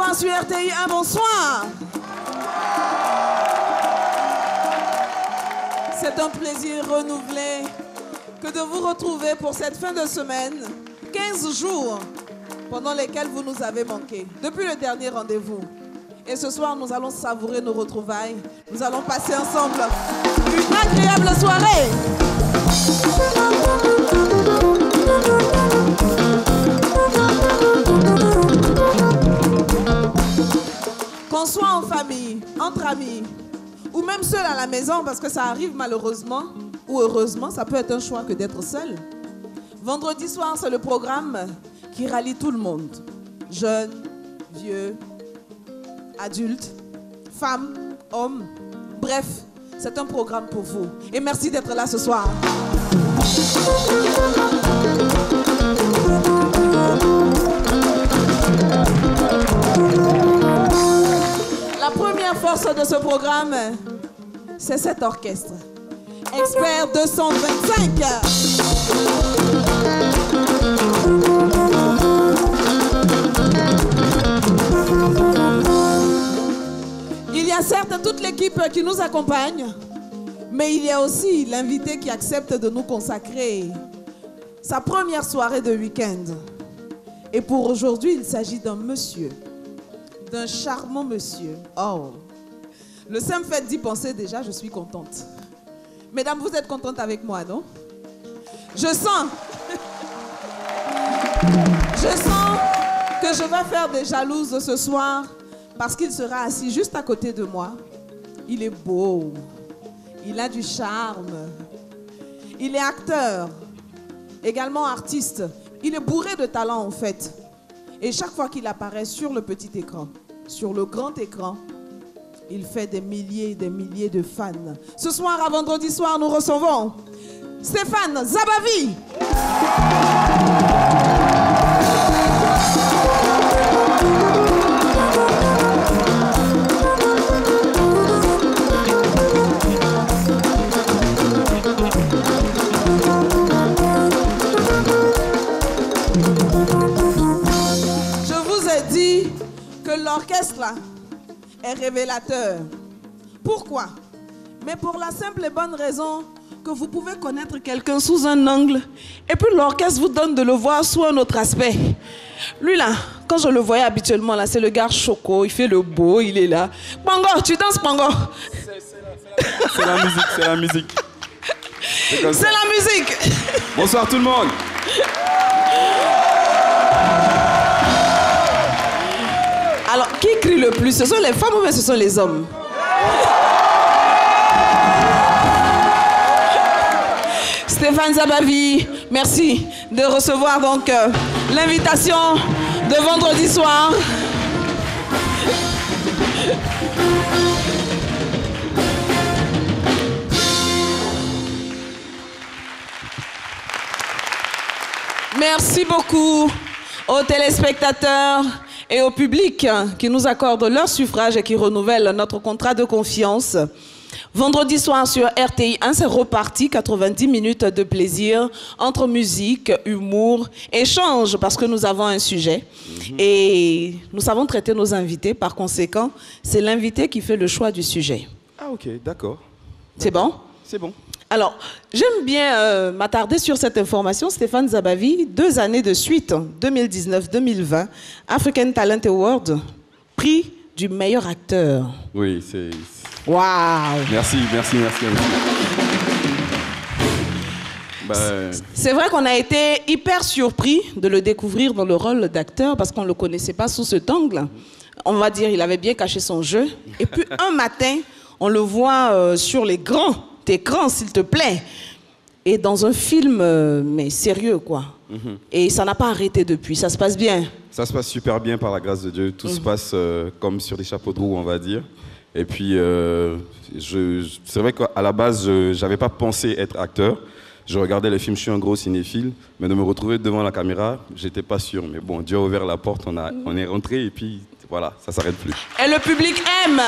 Dissoir sur RTI 1, bonsoir. C'est un plaisir renouvelé que de vous retrouver pour cette fin de semaine. 15 jours pendant lesquels vous nous avez manqué, depuis le dernier rendez-vous. Et ce soir, nous allons savourer nos retrouvailles. Nous allons passer ensemble une agréable soirée. Qu'on soit en famille, entre amis, ou même seul à la maison, parce que ça arrive malheureusement, ou heureusement, ça peut être un choix que d'être seul. Vendredi soir, c'est le programme qui rallie tout le monde. Jeunes, vieux, adultes, femmes, hommes, bref, c'est un programme pour vous. Et merci d'être là ce soir. La première force de ce programme, c'est cet orchestre. Expert 225. Il y a certes toute l'équipe qui nous accompagne, mais il y a aussi l'invité qui accepte de nous consacrer sa première soirée de week-end. Et pour aujourd'hui, il s'agit d'un monsieur, d'un charmant monsieur. Oh, le simple fait d'y penser déjà, je suis contente. Mesdames, vous êtes contentes avec moi, non? Je sens que je vais faire des jalouses ce soir parce qu'il sera assis juste à côté de moi. Il est beau, il a du charme, il est acteur, également artiste. Il est bourré de talent en fait. Et chaque fois qu'il apparaît sur le petit écran, sur le grand écran, il fait des milliers et des milliers de fans. Ce soir, à vendredi soir, nous recevons Stéphane Zabavi. Je vous ai dit que l'orchestre là est révélateur. Pourquoi? Mais pour la simple et bonne raison que vous pouvez connaître quelqu'un sous un angle et puis l'orchestre vous donne de le voir sous un autre aspect. Lui là, quand je le voyais habituellement là, c'est le gars choco, il fait le beau, il est là. Pango, tu danses Pango? C'est la musique, c'est la musique. C'est la musique. Bonsoir tout le monde. Alors, qui crie le plus? Ce sont les femmes ou bien ce sont les hommes? Stéphane Zabavi, merci de recevoir donc l'invitation de vendredi soir. Merci beaucoup aux téléspectateurs et au public qui nous accordent leur suffrage et qui renouvellent notre contrat de confiance. Vendredi soir sur RTI 1, c'est reparti, 90 minutes de plaisir entre musique, humour, échange, parce que nous avons un sujet. Et nous savons traiter nos invités, par conséquent, c'est l'invité qui fait le choix du sujet. Ah ok, d'accord. C'est bon? C'est bon. Alors, j'aime bien m'attarder sur cette information. Stéphane Zabavi, 2 années de suite, 2019-2020, African Talent Award, prix du meilleur acteur. Oui, c'est... Waouh! Merci. C'est vrai qu'on a été hyper surpris de le découvrir dans le rôle d'acteur parce qu'on ne le connaissait pas sous cet angle. On va dire il avait bien caché son jeu. Et puis un matin, on le voit sur les grands écrans, s'il te plaît. Et dans un film, mais sérieux, quoi. Et ça n'a pas arrêté depuis. Ça se passe bien? Ça se passe super bien par la grâce de Dieu. Tout se passe comme sur des chapeaux de roue, on va dire. Et puis, c'est vrai qu'à la base, je n'avais pas pensé être acteur. Je regardais les films, je suis un gros cinéphile. Mais de me retrouver devant la caméra, j'étais pas sûr. Mais bon, Dieu a ouvert la porte, on est rentré et puis voilà, ça s'arrête plus. Et le public aime.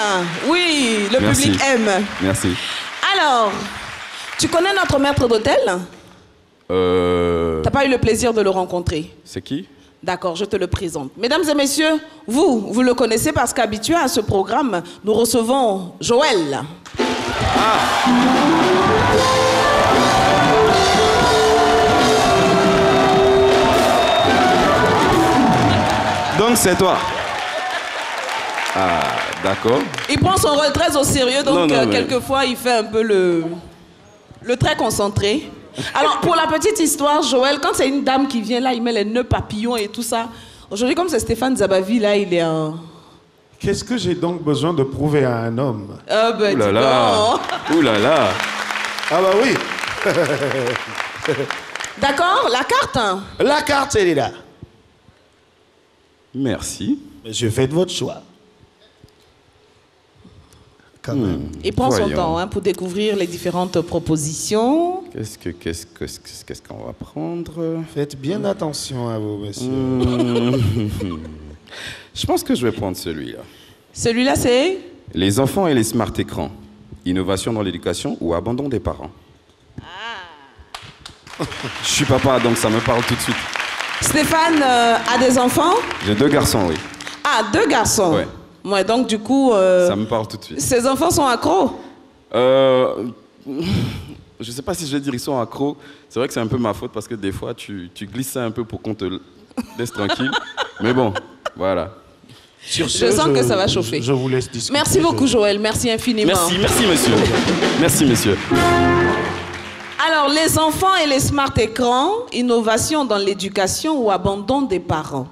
Oui, le public aime. Merci. Alors, tu connais notre maître d'hôtel? T'as pas eu le plaisir de le rencontrer? C'est qui? D'accord, je te le présente. Mesdames et messieurs, vous le connaissez parce qu'habitué à ce programme, nous recevons Joël. Donc c'est toi. Ah, d'accord. Il prend son rôle très au sérieux, donc Non, mais... quelquefois il fait un peu le très concentré. Alors pour la petite histoire, Joël, quand c'est une dame qui vient là, il met les nœuds papillons et tout ça. Aujourd'hui, comme c'est Stéphane Zabavi, là, il est un... Qu'est-ce que j'ai donc besoin de prouver à un homme? Ah ben, ouh là là. Ouh là là. Ah bah oui. D'accord, la carte. Hein. La carte, elle est là. Merci. Monsieur, faites votre choix. Quand même. Il prend son Voyons. temps hein, pour découvrir les différentes propositions. Qu'est-ce qu'on va prendre? Faites bien attention à vous, monsieur. Je pense que je vais prendre celui-là. Celui-là, c'est... Les enfants et les smart écrans. Innovation dans l'éducation ou abandon des parents. Je suis papa, donc ça me parle tout de suite. Stéphane a des enfants? J'ai 2 garçons, oui. Ah, 2 garçons. Ouais. Ouais, donc du coup... Ça me parle tout de suite. Ses enfants sont accros? Je sais pas si je vais dire ils sont accros. C'est vrai que c'est un peu ma faute parce que des fois, tu glisses ça un peu pour qu'on te laisse tranquille. Mais bon, voilà. Sur ce, Je sens que ça va chauffer. Je vous laisse discuter. Merci beaucoup, Joël. Merci infiniment. Merci monsieur. Merci monsieur. Alors, les enfants et les smart écrans, innovation dans l'éducation ou abandon des parents.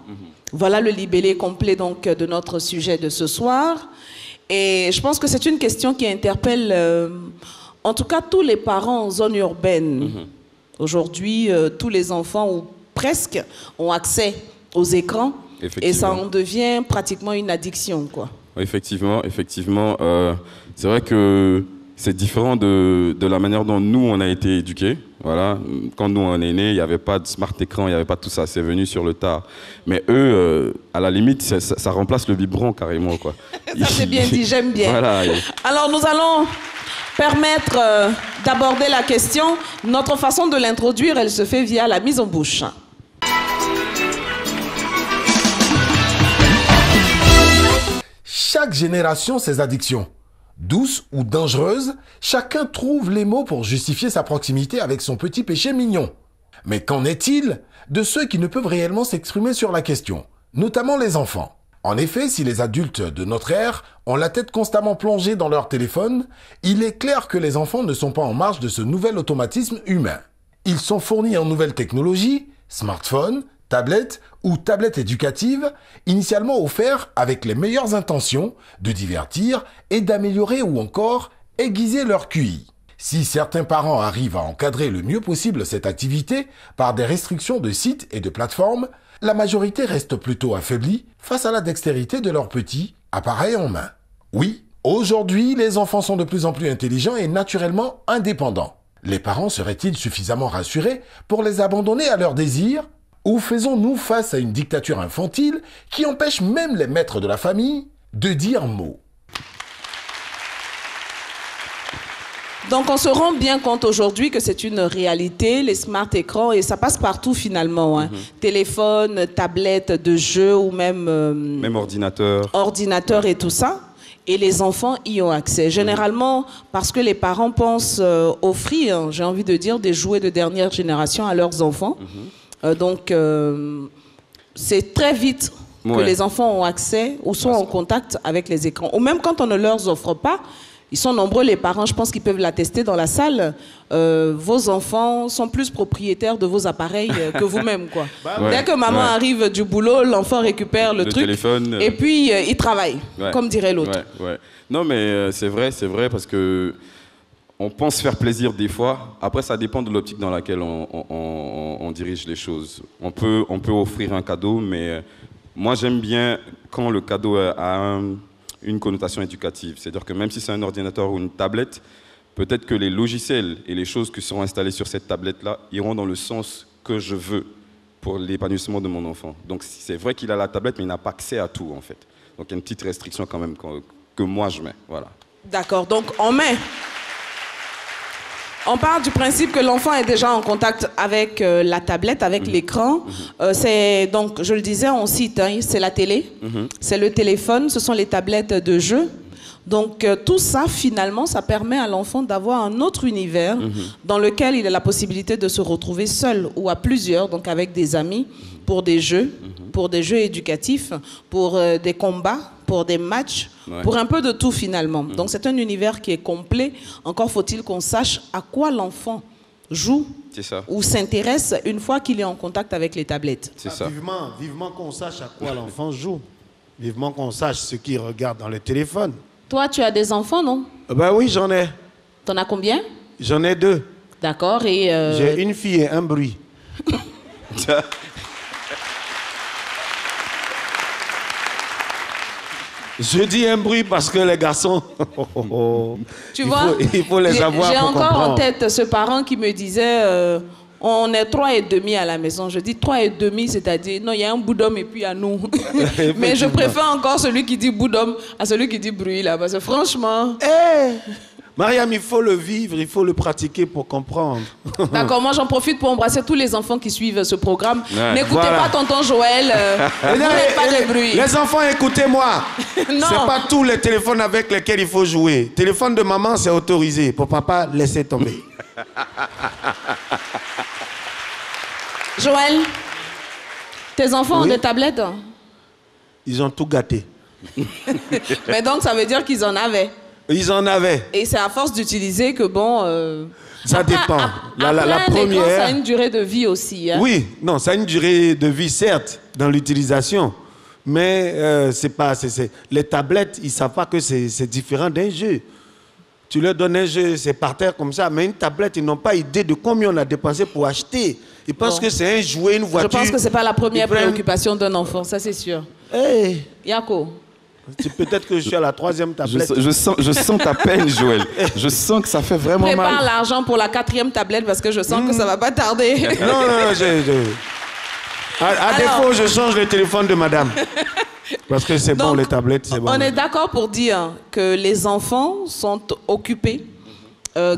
Voilà le libellé complet donc, de notre sujet de ce soir. Et je pense que c'est une question qui interpelle, en tout cas, tous les parents en zone urbaine. Aujourd'hui, tous les enfants, ou presque, ont accès aux écrans. Et ça en devient pratiquement une addiction, quoi. Effectivement. C'est vrai que c'est différent de la manière dont nous, on a été éduqués. Voilà. Quand nous, on est nés, il n'y avait pas de smart écran, il n'y avait pas tout ça. C'est venu sur le tard. Mais eux, à la limite, ça remplace le biberon carrément, quoi. Ça, c'est bien dit, j'aime bien. Voilà. Alors, nous allons permettre d'aborder la question. Notre façon de l'introduire, elle se fait via la mise en bouche. Chaque génération ses addictions. Douces ou dangereuses, chacun trouve les mots pour justifier sa proximité avec son petit péché mignon. Mais qu'en est-il de ceux qui ne peuvent réellement s'exprimer sur la question, notamment les enfants? En effet, si les adultes de notre ère ont la tête constamment plongée dans leur téléphone, il est clair que les enfants ne sont pas en marge de ce nouvel automatisme humain. Ils sont fournis en nouvelles technologies, smartphones, tablettes ou tablettes éducatives, initialement offerts avec les meilleures intentions de divertir et d'améliorer ou encore aiguiser leur QI. Si certains parents arrivent à encadrer le mieux possible cette activité par des restrictions de sites et de plateformes, la majorité reste plutôt affaiblie face à la dextérité de leurs petits, appareils en main. Oui, aujourd'hui, les enfants sont de plus en plus intelligents et naturellement indépendants. Les parents seraient-ils suffisamment rassurés pour les abandonner à leurs désirs ? Ou faisons-nous face à une dictature infantile qui empêche même les maîtres de la famille de dire mot? Donc, on se rend bien compte aujourd'hui que c'est une réalité, les smart écrans, et ça passe partout finalement. Hein. Téléphone, tablette de jeu ou même... même ordinateur. Ordinateur et tout ça. Et les enfants y ont accès. Généralement, parce que les parents pensent offrir, j'ai envie de dire, des jouets de dernière génération à leurs enfants. Donc, c'est très vite que les enfants ont accès ou sont en contact avec les écrans. Ou même quand on ne leur offre pas, ils sont nombreux les parents, je pense qu'ils peuvent l'attester dans la salle. Vos enfants sont plus propriétaires de vos appareils que vous-même, quoi. Dès que maman arrive du boulot, l'enfant récupère le truc téléphone, et puis il travaille, comme dirait l'autre. Non, mais c'est vrai parce que on pense faire plaisir des fois. Après, ça dépend de l'optique dans laquelle on dirige les choses. On peut offrir un cadeau, mais moi, j'aime bien quand le cadeau a une connotation éducative. C'est-à-dire que même si c'est un ordinateur ou une tablette, peut-être que les logiciels et les choses qui seront installées sur cette tablette-là iront dans le sens que je veux pour l'épanouissement de mon enfant. Donc, c'est vrai qu'il a la tablette, mais il n'a pas accès à tout, en fait. Donc, il y a une petite restriction quand même que moi, je mets. Voilà. D'accord. Donc, on met On part du principe que l'enfant est déjà en contact avec la tablette, avec l'écran. C'est donc, je le disais, on cite, hein, c'est la télé, c'est le téléphone, ce sont les tablettes de jeu. Donc tout ça, finalement, ça permet à l'enfant d'avoir un autre univers dans lequel il a la possibilité de se retrouver seul ou à plusieurs, donc avec des amis, pour des jeux éducatifs, pour des combats, pour des matchs, pour un peu de tout finalement. Donc c'est un univers qui est complet. Encore faut-il qu'on sache à quoi l'enfant joue ou s'intéresse une fois qu'il est en contact avec les tablettes. C'est ça. Vivement qu'on sache à quoi l'enfant joue. Vivement qu'on sache ce qu'il regarde dans le téléphone. Toi, tu as des enfants, non? Ben oui, j'en ai. T'en as combien? J'en ai 2. D'accord, et... J'ai une fille et un bruit. Je dis un bruit parce que les garçons... Tu vois, il faut les avoir j'ai pour encore comprendre. en tête ce parent qui me disait... on est 3,5 à la maison. Je dis 3,5, c'est-à-dire, non, il y a un bout d'homme et puis à nous. Mais je préfère encore celui qui dit bout d'homme à celui qui dit bruit, là. Parce que franchement... Mariam, il faut le vivre, il faut le pratiquer pour comprendre. D'accord, moi j'en profite pour embrasser tous les enfants qui suivent ce programme. N'écoutez pas tonton Joël, vous n'êtes pas de bruit. Les enfants, écoutez-moi. Non. C'est pas tous les téléphones avec lesquels il faut jouer. Téléphone de maman, c'est autorisé. Pour papa, laissez tomber. Joël, tes enfants ont des tablettes? Ils ont tout gâté. Mais donc ça veut dire qu'ils en avaient. Ils en avaient. Et c'est à force d'utiliser que bon... Ça dépend. La première... Ça a une durée de vie aussi. Hein? Oui, non, ça a une durée de vie, certes, dans l'utilisation. Mais les tablettes, ils ne savent pas que c'est différent d'un jeu. Tu leur donnes un jeu, c'est par terre comme ça. Mais une tablette, ils n'ont pas idée de combien on a dépensé pour acheter. Ils pensent que c'est un jouet, une voiture. Je pense que ce n'est pas la première préoccupation d'un enfant, ça c'est sûr. Hey. Yako. Peut-être que je suis à la 3e tablette. Je sens ta peine, Joël. Je sens que ça fait vraiment mal. Prépare l'argent pour la 4e tablette parce que je sens que ça va pas tarder. Non, à défaut, je change le téléphone de madame. Parce que c'est bon, les tablettes, c'est bon. On est d'accord pour dire que les enfants sont occupés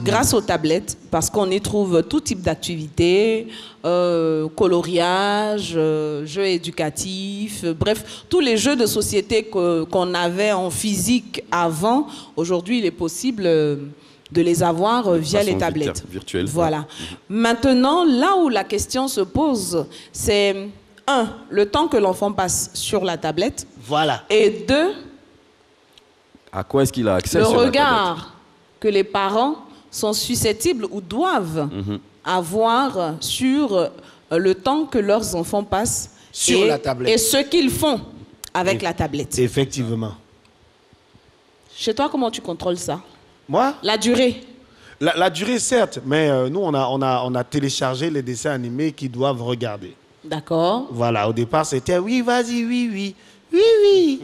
grâce aux tablettes parce qu'on y trouve tout type d'activités, coloriage, jeux éducatifs, bref, tous les jeux de société qu'on avait en physique avant, aujourd'hui il est possible de les avoir via les tablettes. Virtuelle. Voilà. Maintenant, là où la question se pose, c'est 1, le temps que l'enfant passe sur la tablette. Voilà. Et 2, à quoi est-ce qu'il a accès le sur la regard que les parents sont susceptibles ou doivent avoir sur le temps que leurs enfants passent sur la tablette. Et ce qu'ils font avec la tablette. Effectivement. Chez toi, comment tu contrôles ça? Moi? La durée. La durée, certes, mais nous, on a téléchargé les dessins animés qu'ils doivent regarder. D'accord. Voilà, au départ, c'était oui, vas-y, oui,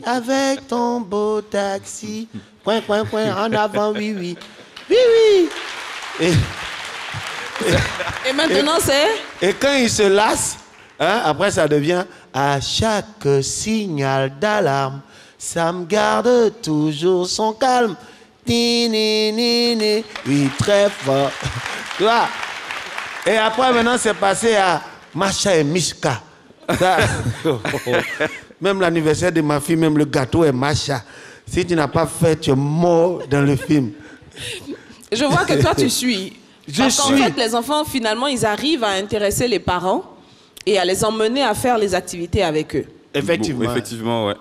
avec ton beau taxi. Point, en avant, oui. Et maintenant, c'est? Et quand il se lasse, hein, après, ça devient à chaque signal d'alarme, ça me garde toujours son calme. Oui, très fort. Tu vois? Et après, maintenant, c'est passé à Macha et Mishka. Même l'anniversaire de ma fille, même le gâteau est Macha. Si tu n'as pas fait, tu es mort dans le film. Je vois que toi, tu suis. Parce qu'en suis. fait, les enfants, finalement, ils arrivent à intéresser les parents et à les emmener à faire les activités avec eux. Effectivement. Bon, effectivement, ouais.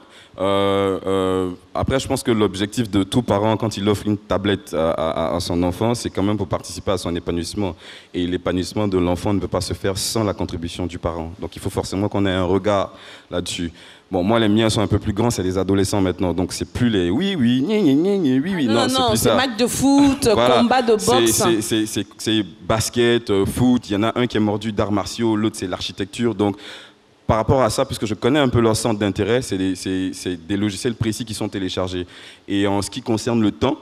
Après, je pense que l'objectif de tout parent, quand il offre une tablette à son enfant, c'est quand même pour participer à son épanouissement. Et l'épanouissement de l'enfant ne peut pas se faire sans la contribution du parent. Donc, il faut forcément qu'on ait un regard là-dessus. Bon, moi, les miens sont un peu plus grands, c'est les adolescents maintenant. Donc, c'est plus les oui, oui. Non, c'est match de foot, voilà. Combat de boxe. C'est basket, foot. Il y en a un qui est mordu d'arts martiaux, l'autre, c'est l'architecture. Donc, par rapport à ça, puisque je connais un peu leur centre d'intérêt, c'est des logiciels précis qui sont téléchargés. Et en ce qui concerne le temps,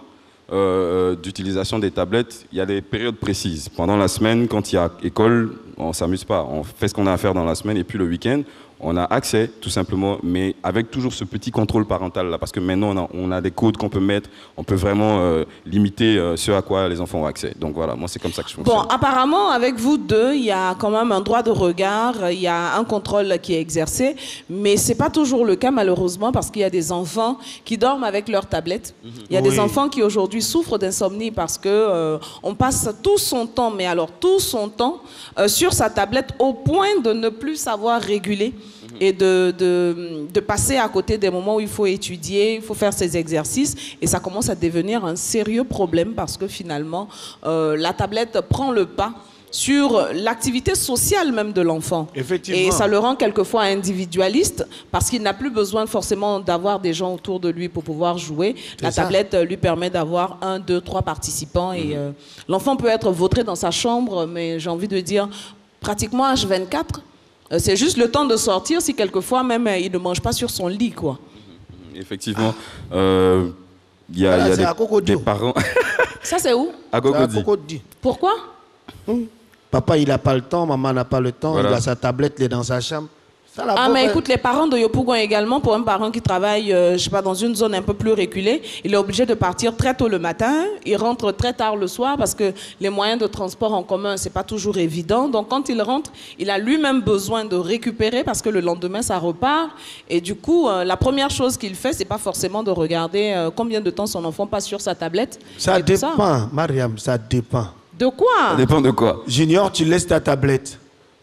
d'utilisation des tablettes, il y a des périodes précises. Pendant la semaine, quand il y a école, on ne s'amuse pas. On fait ce qu'on a à faire dans la semaine et puis le week-end, on a accès tout simplement, mais avec toujours ce petit contrôle parental là, parce que maintenant on a des codes qu'on peut mettre, on peut vraiment limiter ce à quoi les enfants ont accès. Donc voilà, moi c'est comme ça que je fonctionne. Bon, apparemment avec vous deux, il y a quand même un droit de regard, il y a un contrôle qui est exercé, mais c'est pas toujours le cas malheureusement parce qu'il y a des enfants qui dorment avec leur tablette. Il y a des enfants qui aujourd'hui souffrent d'insomnie parce que on passe tout son temps, mais alors tout son temps sur sa tablette au point de ne plus savoir réguler. Et de passer à côté des moments où il faut étudier, il faut faire ses exercices. Et ça commence à devenir un sérieux problème parce que finalement, la tablette prend le pas sur l'activité sociale même de l'enfant. Effectivement. Et ça le rend quelquefois individualiste parce qu'il n'a plus besoin forcément d'avoir des gens autour de lui pour pouvoir jouer. La tablette lui permet d'avoir 1, 2, 3 participants. Et l'enfant peut être vautré dans sa chambre, mais j'ai envie de dire pratiquement H24. C'est juste le temps de sortir si quelquefois même il ne mange pas sur son lit, quoi. Effectivement, il y a des parents... Ça, c'est où? À Cocody. Pourquoi? Papa, il n'a pas le temps, maman n'a pas le temps, Voilà. il a sa tablette, il est dans sa chambre. Ça, la Ah, pauvre, mais écoute, les parents de Yopougon également, pour un parent qui travaille, je sais pas, dans une zone un peu plus reculée, il est obligé de partir très tôt le matin, il rentre très tard le soir parce que les moyens de transport en commun, c'est pas toujours évident. Donc, quand il rentre, il a lui-même besoin de récupérer parce que le lendemain, ça repart. Et du coup, la première chose qu'il fait, c'est pas forcément de regarder combien de temps son enfant passe sur sa tablette. Ça et tout ça. dépend, Mariam, ça dépend. De quoi? Ça dépend de quoi? Junior, tu laisses ta tablette.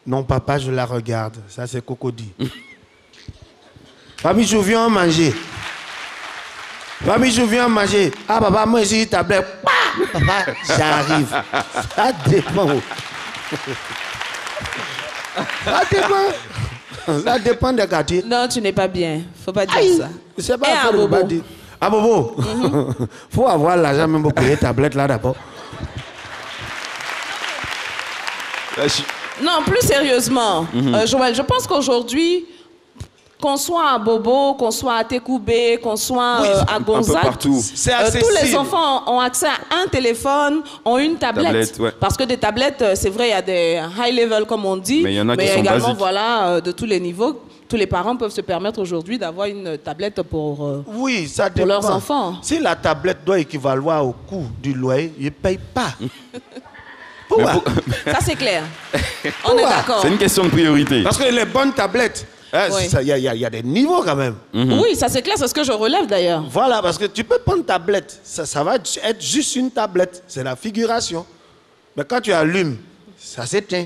Non, papa, je la regarde. Ça, c'est Cocody. Papi, je viens manger. Papi, je viens manger. Ah, papa, moi, j'ai une tablette. Papa, j'arrive. Ça dépend. Ça dépend. Ça dépend des quartiers. Non, tu n'es pas bien. Faut pas dire ça. Je sais pas Et faire à le Bobo. badi. À Bobo. Faut avoir l'argent même pour payer tablette là d'abord. Non, plus sérieusement, Joël, je pense qu'aujourd'hui, qu'on soit à Bobo, qu'on soit à Tekoubé, qu'on soit à Gonzague, un peu partout. C'est tous les accessible. enfants ont accès à un téléphone, ont une tablette. Ouais. Parce que des tablettes, c'est vrai, il y a des high level comme on dit, Mais il y en a qui sont également basiques. voilà, de tous les niveaux. Tous les parents peuvent se permettre aujourd'hui d'avoir une tablette pour... Oui, ça dépend. Pour leurs enfants. Si la tablette doit équivaloir au coût du loyer, ils ne payent pas. Pourquoi? Ça, c'est clair. On est d'accord. C'est une question de priorité. Parce que les bonnes tablettes, Oui. il y a des niveaux quand même. Oui, ça, c'est clair. C'est ce que je relève, d'ailleurs. Voilà, parce que tu peux prendre une tablette, ça va être juste une tablette, c'est la figuration. Mais quand tu allumes, ça s'éteint.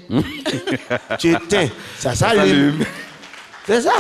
Tu éteins, ça s'allume. C'est ça.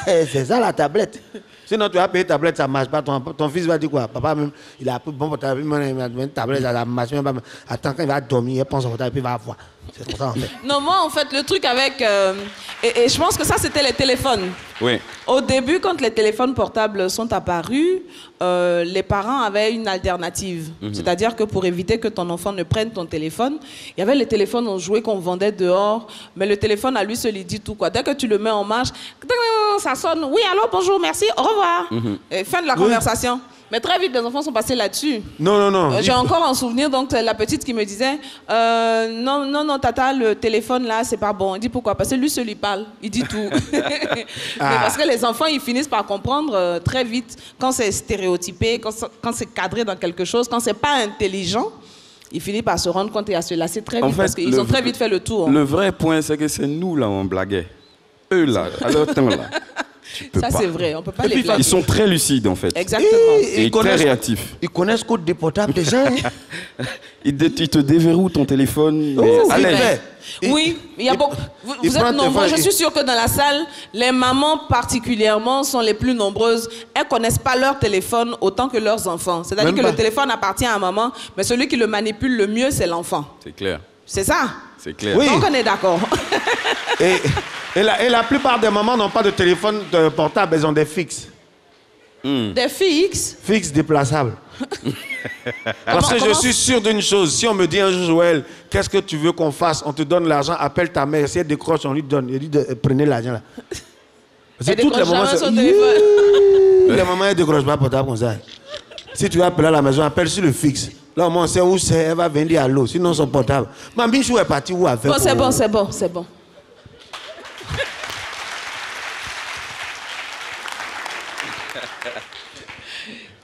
C'est ça la tablette. Sinon, tu vas payer tablette, ça ne marche pas. Ton fils va dire quoi? Papa, même, il a pris bon portable, il a une tablette, ça ne marche même pas. Attends, quand il va dormir, il pense au portable, puis il va voir. C'est pour ça, en fait. Non, moi, en fait, le truc avec... et je pense que ça, c'était les téléphones. Oui. Au début, quand les téléphones portables sont apparus, les parents avaient une alternative. C'est-à-dire que pour éviter que ton enfant ne prenne ton téléphone, il y avait les téléphones en jouets qu'on vendait dehors, mais le téléphone à lui se lui dit tout, quoi. Dès que tu le mets en marche, ça sonne. Oui, allô, bonjour, merci, au revoir. Et fin de la conversation. Mais très vite, les enfants sont passés là-dessus. Non. J'ai encore un souvenir, donc la petite qui me disait non, tata, le téléphone là, c'est pas bon. Il dit pourquoi? Parce que lui, se lui parle, il dit tout. Mais parce que les enfants, ils finissent par comprendre très vite quand c'est stéréotypé, quand c'est cadré dans quelque chose, quand c'est pas intelligent. Ils finissent par se rendre compte et à se lasser très vite parce qu'ils ont très vite fait le tour. Le vrai point, c'est que c'est nous là, on blaguait. Eux là, à leur temps là. Ça, c'est vrai, on peut pas les Ils blâmer. sont très lucides en fait. Exactement. Et très réactifs. Ils connaissent code des portables déjà. Ils te déverrouillent ton téléphone. Mais Oh, à c'est l'aise. vrai. Oui, il y a beaucoup. Vous êtes nombreux. Je suis sûre que dans la salle, les mamans particulièrement sont les plus nombreuses. Elles connaissent pas leur téléphone autant que leurs enfants. C'est-à-dire Même que pas. le téléphone appartient à maman, mais celui qui le manipule le mieux, c'est l'enfant. C'est clair. C'est ça. C'est clair. Oui. Donc on est d'accord. Et la plupart des mamans n'ont pas de téléphone portable, elles ont des fixes. Des fixes. Fixes déplaçables. Parce que je comment- suis sûr d'une chose, si on me dit un jour, Joël, qu'est-ce que tu veux qu'on fasse? On te donne l'argent, appelle ta mère, si elle décroche, on lui donne. Il dit, prenez l'argent là. Elle toutes les décroche mamans, jamais c'est- son téléphone. Les mamans, elles ne décrochent pas portable comme ça. Si tu veux appeler à la maison, appelle sur le fixe. Là, au moins, on sait où c'est, elle va venir à l'eau, sinon son portable. Mambichou est parti où avec? Bon, c'est bon.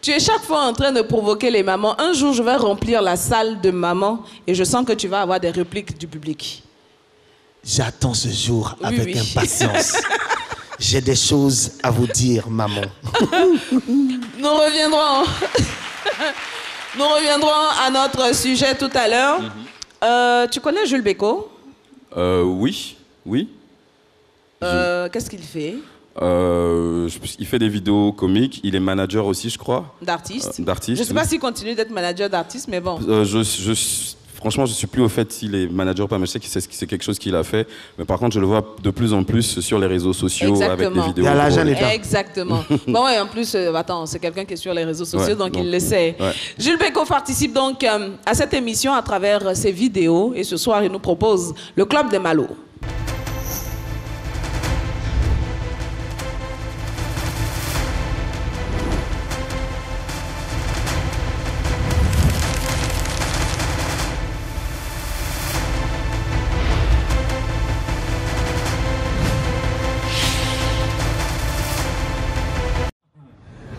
Tu es chaque fois en train de provoquer les mamans. Un jour, je vais remplir la salle de mamans et je sens que tu vas avoir des répliques du public. J'attends ce jour avec impatience. J'ai des choses à vous dire, maman. Nous reviendrons à notre sujet tout à l'heure. Tu connais Jules Bécaud? Oui. Qu'est-ce qu'il fait? Il fait des vidéos comiques. Il est manager aussi, je crois. D'artiste. D'artiste. Je ne sais pas s'il continue d'être manager d'artiste, mais bon. Franchement, je ne suis plus au fait s'il est manager ou pas, mais je sais que c'est quelque chose qu'il a fait. Mais par contre, je le vois de plus en plus sur les réseaux sociaux. Exactement. Avec des vidéos. Il y a l'argent d'État. Exactement. Bon, ouais, en plus, attends, c'est quelqu'un qui est sur les réseaux sociaux, donc il le sait. Ouais. Jules Bécaud participe donc à cette émission à travers ses vidéos. Et ce soir, il nous propose le Club des Malos.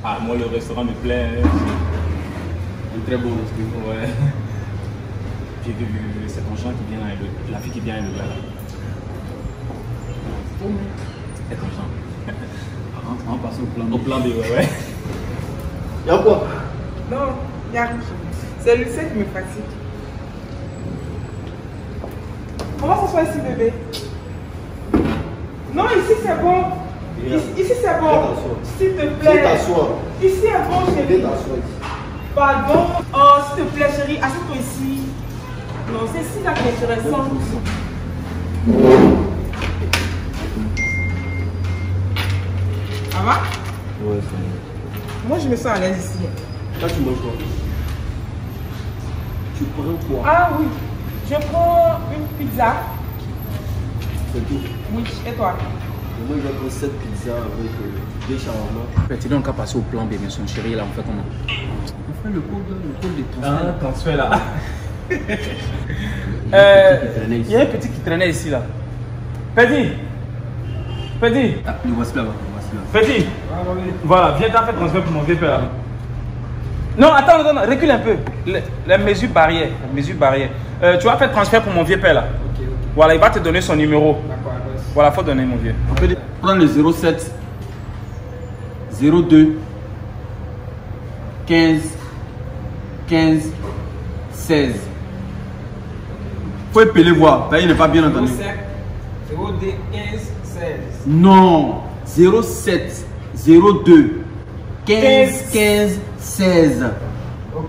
Ah, moi, le restaurant me plaît. Un très beau restaurant. Ouais. J'ai vu cet enfant qui vient là, la fille qui vient avec le gars là. Cet enfant. On passe au plan B. Au plan B, ouais. Y'a quoi? Non, y'a rien. C'est le seul qui me fatigue. On va s'asseoir ici, bébé. Non, ici c'est bon. Ici c'est bon. S'il te plaît. Ici c'est bon, chérie. Pardon. Oh, s'il te plaît, chérie, assieds-toi ici. Non, c'est ici là qui est intéressant. Ça va? Ouais, ça va. Moi, je me sens à l'aise ici. Là, tu manges quoi? Tu prends quoi? Ah oui. Je prends une pizza. C'est tout? Oui, et toi? Moi, je vais prendre 7 pizzas avec 2 shawarma. Tu dis on va passer au plan B, mais son chéri là, on fait comment? On fait le code de transfert. Ah, transfert là. Il y a un petit qui traînait ici là. Petit. Ah, le voici là-bas. Petit. Voilà, viens t'en faire transfert pour mon vieux père là. Non, attends, recule un peu. Les mesures barrières. Tu vas faire transfert pour mon vieux père là. Ok. Voilà, il va te donner son numéro. D'accord. Voilà, faut donner mon vieux. On peut prendre le 07 02 15 16. Faut épeler voir, il n'est pas bien entendu. 0D 15 16. Non, 07 02 15 16. Ok.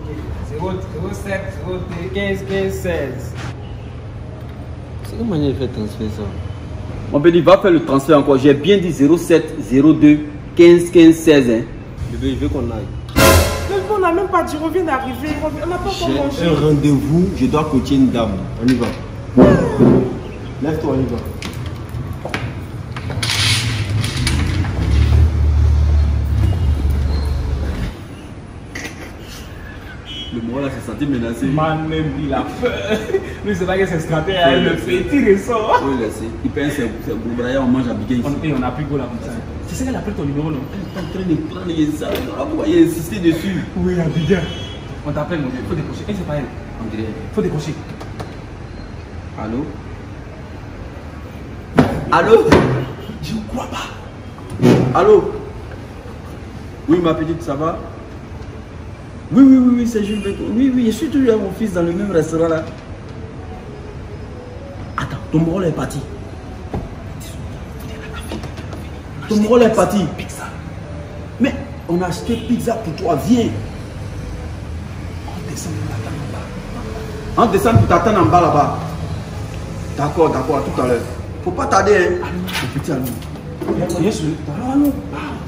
07 0D 15 16. C'est comment il fait transfert ça? Mon béni va faire le transfert encore. J'ai bien dit 07 02 15 16. Hein. Bébé, il veut qu'on aille. Mais on n'a même pas dit, on vient d'arriver. On n'a pas encore mangé. J'ai un rendez-vous, je dois coacher une dame. On y va. Lève-toi, on y va. Le mot là s'est senti menacé. Man, il a peur. Lui, c'est pas que c'est stratège, le petit ressort. Oui, laissez. Il pense que c'est Boubraya, on mange à Bigué ici. On a pris go là comme ça. C'est ça qu'elle a pris ton numéro, non? Elle est en train de prendre les ça. Pourquoi il a insisté dessus? Oui, à Bigué. On t'appelle, mon vieux. Faut décrocher. Et c'est pas elle. On dirait. Faut décrocher. Allô? Allô? Je ne crois pas. Allô? Oui, ma petite, ça va? Oui, c'est Jules Bécaud. Oui, je suis toujours avec mon fils dans le même restaurant là. Attends, ton rôle est parti. Ton rôle est parti. Pizza. Mais on a acheté pizza pour toi, viens. On descend pour t'attendre en bas. On descend pour t'attendre en bas là-bas. D'accord, à tout à l'heure. Faut pas tarder, hein. Le petit ami. Yes, allô.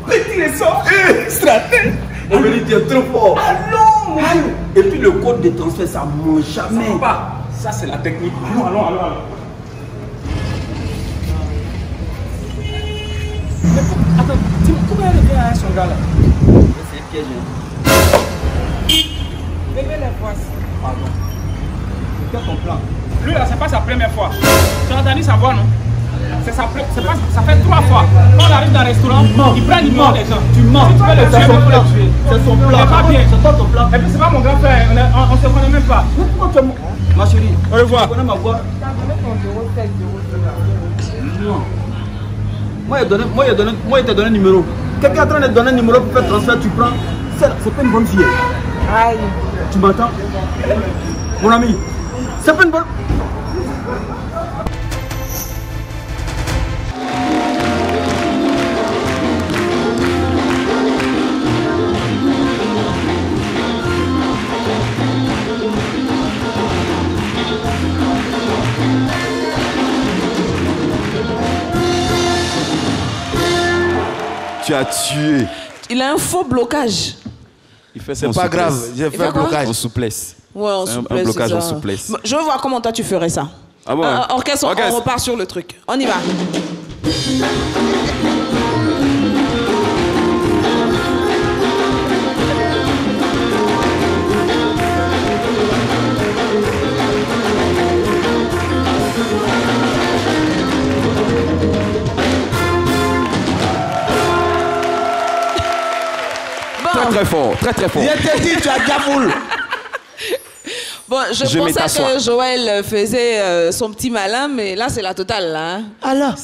Petit ressort. Stratège. On me dit, tu es trop fort. Allons, mon Dieu. Et puis le code de transfert, ça ne mange jamais. Ça va pas. Ça, c'est la technique. Allons. Attends, dis-moi, pourquoi elle est à son gars là? C'est un piège. Levez les voix. Pardon. C'est quoi ton plan? Lui là, c'est pas sa première fois. Tu as entendu sa voix, non? Ça fait 3 fois. Quand on arrive dans le restaurant, il prend le numéro des gens. Tu mens. Si tu veux le tuer, C'est son tu peux plan. le tuer. C'est son plan. C'est pas bien. C'est quoi ton plan? Et puis c'est pas mon grand frère, on se connaît même pas. Ma chérie, Au revoir. tu connais ma voix? Non. Moi, il t'a donné un numéro. Quelqu'un est en train de te donner un numéro pour faire transfert, tu prends. C'est pas une bonne fille. Aïe. Tu m'entends? Mon ami, c'est pas une bonne... Tu as tué. Il a un faux blocage. Il fait C'est pas grave, j'ai fait un blocage. En souplesse. Ouais, en Un souplesse. blocage c'est en ça. souplesse. Je veux voir comment toi tu ferais ça. Ah bon? Orchestre, on repart sur le truc. On y va. Très très fort, très très fort. Je t'ai dit, tu as Gamoul. Bon, je vais pensais t'asseoir. que Joël faisait son petit malin, mais là, c'est la totale. Là, hein. Alors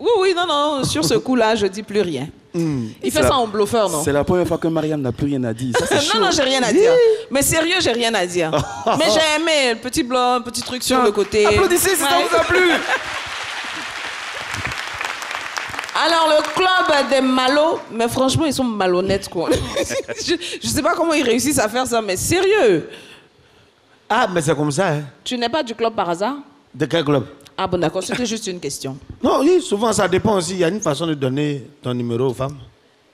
Oui, oui, non, non, sur ce coup-là, je dis plus rien. Il fait C'est ça la- en bluffeur, non? C'est la première fois que Mariam n'a plus rien à dire. Ça, c'est chaud. Non, non, j'ai rien à dire. Mais sérieux, j'ai rien à dire. Mais j'ai aimé le petit blanc, petit truc sur le côté. Applaudissez si ça Ouais. vous a plu. Alors, le club des malos, mais franchement, ils sont malhonnêtes, quoi. Je sais pas comment ils réussissent à faire ça, mais sérieux. Ah, mais c'est comme ça, hein. Tu n'es pas du club par hasard? De quel club? Ah bon, d'accord, c'était juste une question. Non, oui, souvent ça dépend aussi. Il y a une façon de donner ton numéro aux femmes.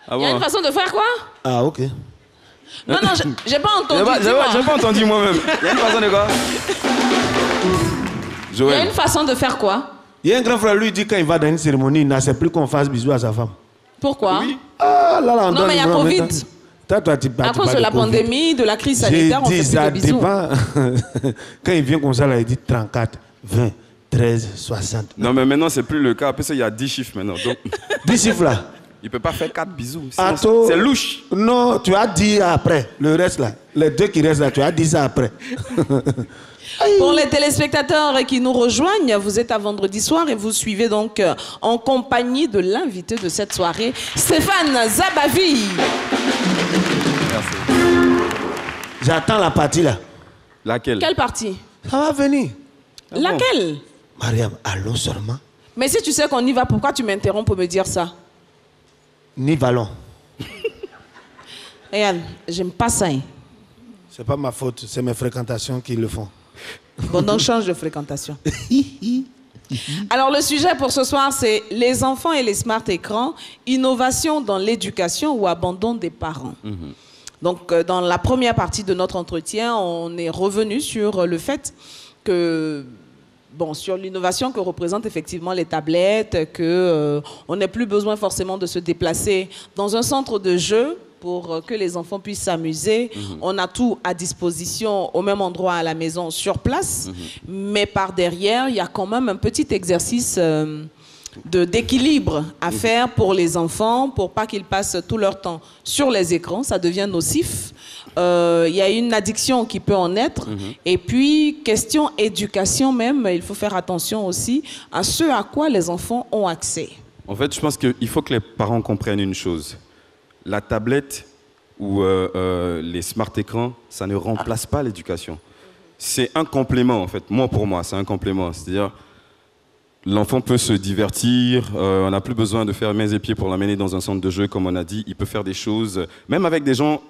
Ah Il y a bon? une façon de faire quoi? Ah, ok. Non, non, j'ai pas entendu. J'ai pas entendu moi-même. Il y a une façon de quoi? Il y a Joël. une façon de faire quoi? Il y a un grand frère, lui, il dit quand il va dans une cérémonie, il n'accepte plus qu'on fasse bisous à sa femme. Pourquoi? Ah, là, là, on Non, donne mais il y a le numéro en Covid. même temps. Toi, tu À cause de la pandémie, de la crise sanitaire, on fait plus ça de bisous. dépend. Quand il vient comme ça, là, il dit 34, 20, 13, 60. Non, mais maintenant, c'est plus le cas. Après ça, il y a 10 chiffres maintenant. Donc, 10 chiffres là. il peut pas faire 4 bisous. Sinon, Attends. c'est louche. Non, tu as dit après. Le reste là. Les deux qui restent là, tu as dit ça après. Pour les téléspectateurs qui nous rejoignent, vous êtes à vendredi soir et vous suivez donc en compagnie de l'invité de cette soirée, Stéphane Zabavi. J'attends la partie là. Laquelle? Quelle partie? Ça va venir. Ah bon? Laquelle? Mariam, allons seulement. Mais si tu sais qu'on y va, pourquoi tu m'interromps pour me dire ça? Ni ballon. Regarde, j'aime pas ça. Hein. C'est pas ma faute, c'est mes fréquentations qui le font. Bon, donc change de fréquentation. Alors, le sujet pour ce soir, c'est les enfants et les smart écrans, innovation dans l'éducation ou abandon des parents. Donc, dans la première partie de notre entretien, on est revenu sur le fait que, bon, sur l'innovation que représentent effectivement les tablettes, que on n'ait plus besoin forcément de se déplacer dans un centre de jeu pour que les enfants puissent s'amuser. On a tout à disposition au même endroit à la maison, sur place. Mais par derrière, il y a quand même un petit exercice d'équilibre à faire pour les enfants, pour pas qu'ils passent tout leur temps sur les écrans. Ça devient nocif. Il y a une addiction qui peut en être. Et puis, question éducation même, il faut faire attention aussi à ce à quoi les enfants ont accès. En fait, je pense qu'il faut que les parents comprennent une chose. La tablette ou les smart écrans, ça ne remplace pas l'éducation. C'est un complément, en fait. Pour moi, c'est un complément. C'est-à-dire, l'enfant peut se divertir, on n'a plus besoin de faire mains et pieds pour l'amener dans un centre de jeu, comme on a dit. Il peut faire des choses, même avec des gens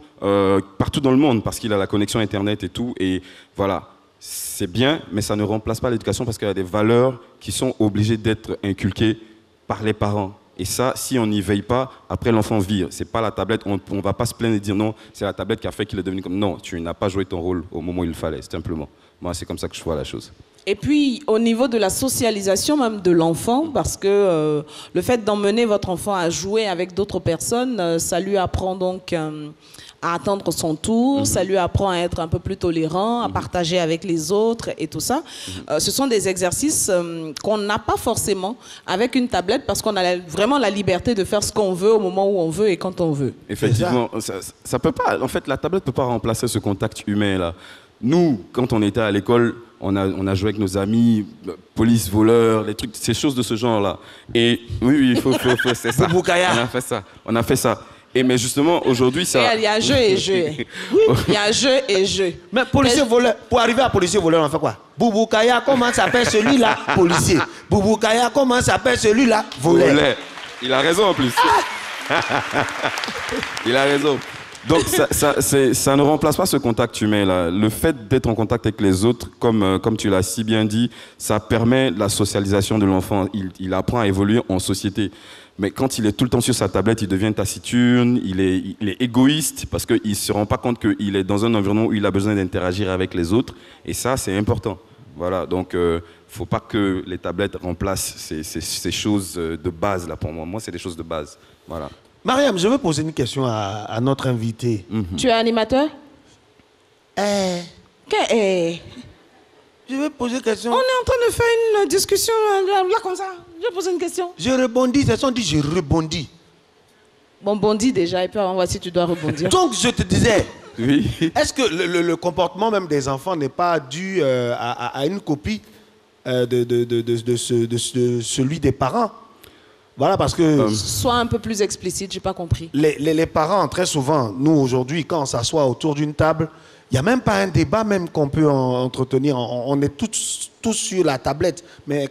partout dans le monde, parce qu'il a la connexion Internet et tout. Et voilà, c'est bien, mais ça ne remplace pas l'éducation parce qu'il y a des valeurs qui sont obligées d'être inculquées par les parents. Et ça, si on n'y veille pas, après l'enfant vire. C'est pas la tablette, on ne va pas se plaindre et dire non, c'est la tablette qui a fait qu'il est devenu comme... Non, tu n'as pas joué ton rôle au moment où il le fallait, simplement. Moi, c'est comme ça que je vois la chose. Et puis, au niveau de la socialisation même de l'enfant, parce que le fait d'emmener votre enfant à jouer avec d'autres personnes, ça lui apprend donc à attendre son tour, ça lui apprend à être un peu plus tolérant, à partager avec les autres et tout ça. Ce sont des exercices qu'on n'a pas forcément avec une tablette parce qu'on a vraiment la liberté de faire ce qu'on veut au moment où on veut et quand on veut. Effectivement, ça peut pas. En fait, la tablette peut pas remplacer ce contact humain là. Nous, quand on était à l'école, on a joué avec nos amis, police, voleurs, les trucs, ces choses de ce genre-là. Et oui, il faut c'est ça. On a fait ça. Et mais justement, aujourd'hui, ça... Il y a jeu et jeu. Il y a jeu et jeu. Mais policier voleur, pour arriver à policier voleur, on fait quoi? Bouboukaya, comment s'appelle celui-là? Policier. Bouboukaya, comment s'appelle celui-là? Voleur. Il a raison en plus. Il a raison. Donc ça ne remplace pas ce contact humain là. Le fait d'être en contact avec les autres, comme tu l'as si bien dit, ça permet la socialisation de l'enfant. Il apprend à évoluer en société. Mais quand il est tout le temps sur sa tablette, il devient taciturne, il est égoïste parce qu'il ne se rend pas compte qu'il est dans un environnement où il a besoin d'interagir avec les autres. Et ça, c'est important. Voilà, donc il ne faut pas que les tablettes remplacent ces choses de base là pour moi. Moi, c'est des choses de base. Voilà. Mariam, je veux poser une question à notre invité. Tu es animateur? Je vais poser une question. On est en train de faire une discussion là comme ça. Je vais poser une question. Je rebondis, c'est ça, on dit je rebondis. Bon, bondis déjà, et puis on va voir si tu dois rebondir. Donc je te disais, oui. Est-ce que le comportement même des enfants n'est pas dû à une copie de celui des parents? Voilà, parce que... Sois un peu plus explicite, j'ai pas compris. Les parents, très souvent, nous aujourd'hui, quand on s'assoit autour d'une table, il n'y a même pas un débat même qu'on peut entretenir. On est tous sur la tablette, mais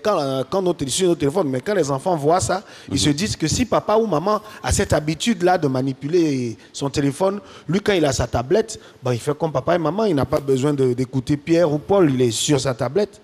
sur nos téléphones. Mais quand les enfants voient ça, ils se disent que si papa ou maman a cette habitude-là de manipuler son téléphone, lui, quand il a sa tablette, il fait comme papa et maman. Il n'a pas besoin d'écouter Pierre ou Paul. Il est sur sa tablette.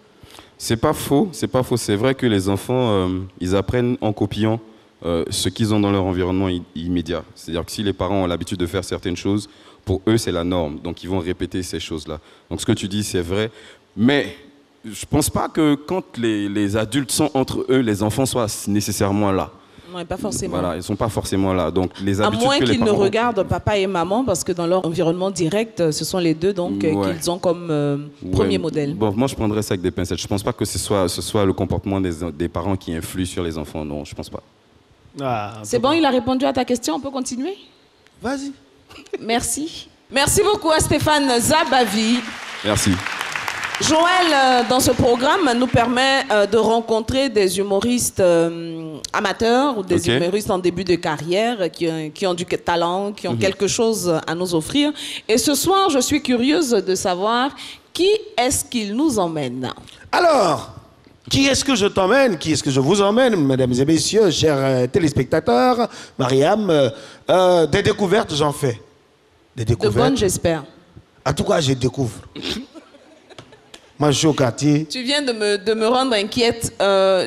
C'est pas faux, c'est pas faux. C'est vrai que les enfants, ils apprennent en copiant ce qu'ils ont dans leur environnement immédiat. C'est-à-dire que si les parents ont l'habitude de faire certaines choses, pour eux, c'est la norme. Donc, ils vont répéter ces choses-là. Donc, ce que tu dis, c'est vrai. Mais je ne pense pas que quand les adultes sont entre eux, les enfants soient nécessairement là. Non, pas forcément. Voilà, ils ne sont pas forcément là. Donc, les à habitudes moins que les qu'ils ne parents... regardent papa et maman, parce que dans leur environnement direct, ce sont les deux donc qu'ils ont comme premier modèle. Bon, moi, je prendrais ça avec des pincettes. Je ne pense pas que ce soit le comportement des parents qui influe sur les enfants. Non, je ne pense pas. C'est bon, il a répondu à ta question. On peut continuer? Vas-y. Merci. Merci beaucoup à Stéphane Zabavi. Merci. Joël, dans ce programme, nous permet de rencontrer des humoristes amateurs ou des humoristes en début de carrière qui ont du talent, qui ont quelque chose à nous offrir. Et ce soir, je suis curieuse de savoir qui est-ce qu'il nous emmène. Alors, qui est-ce que je t'emmène? Qui est-ce que je vous emmène, mesdames et messieurs, chers téléspectateurs? Mariam, des découvertes, j'en fais. Des découvertes. De bonnes, j'espère. En tout cas, je découvre. Moi, je suis au quartier. Tu viens de me rendre inquiète.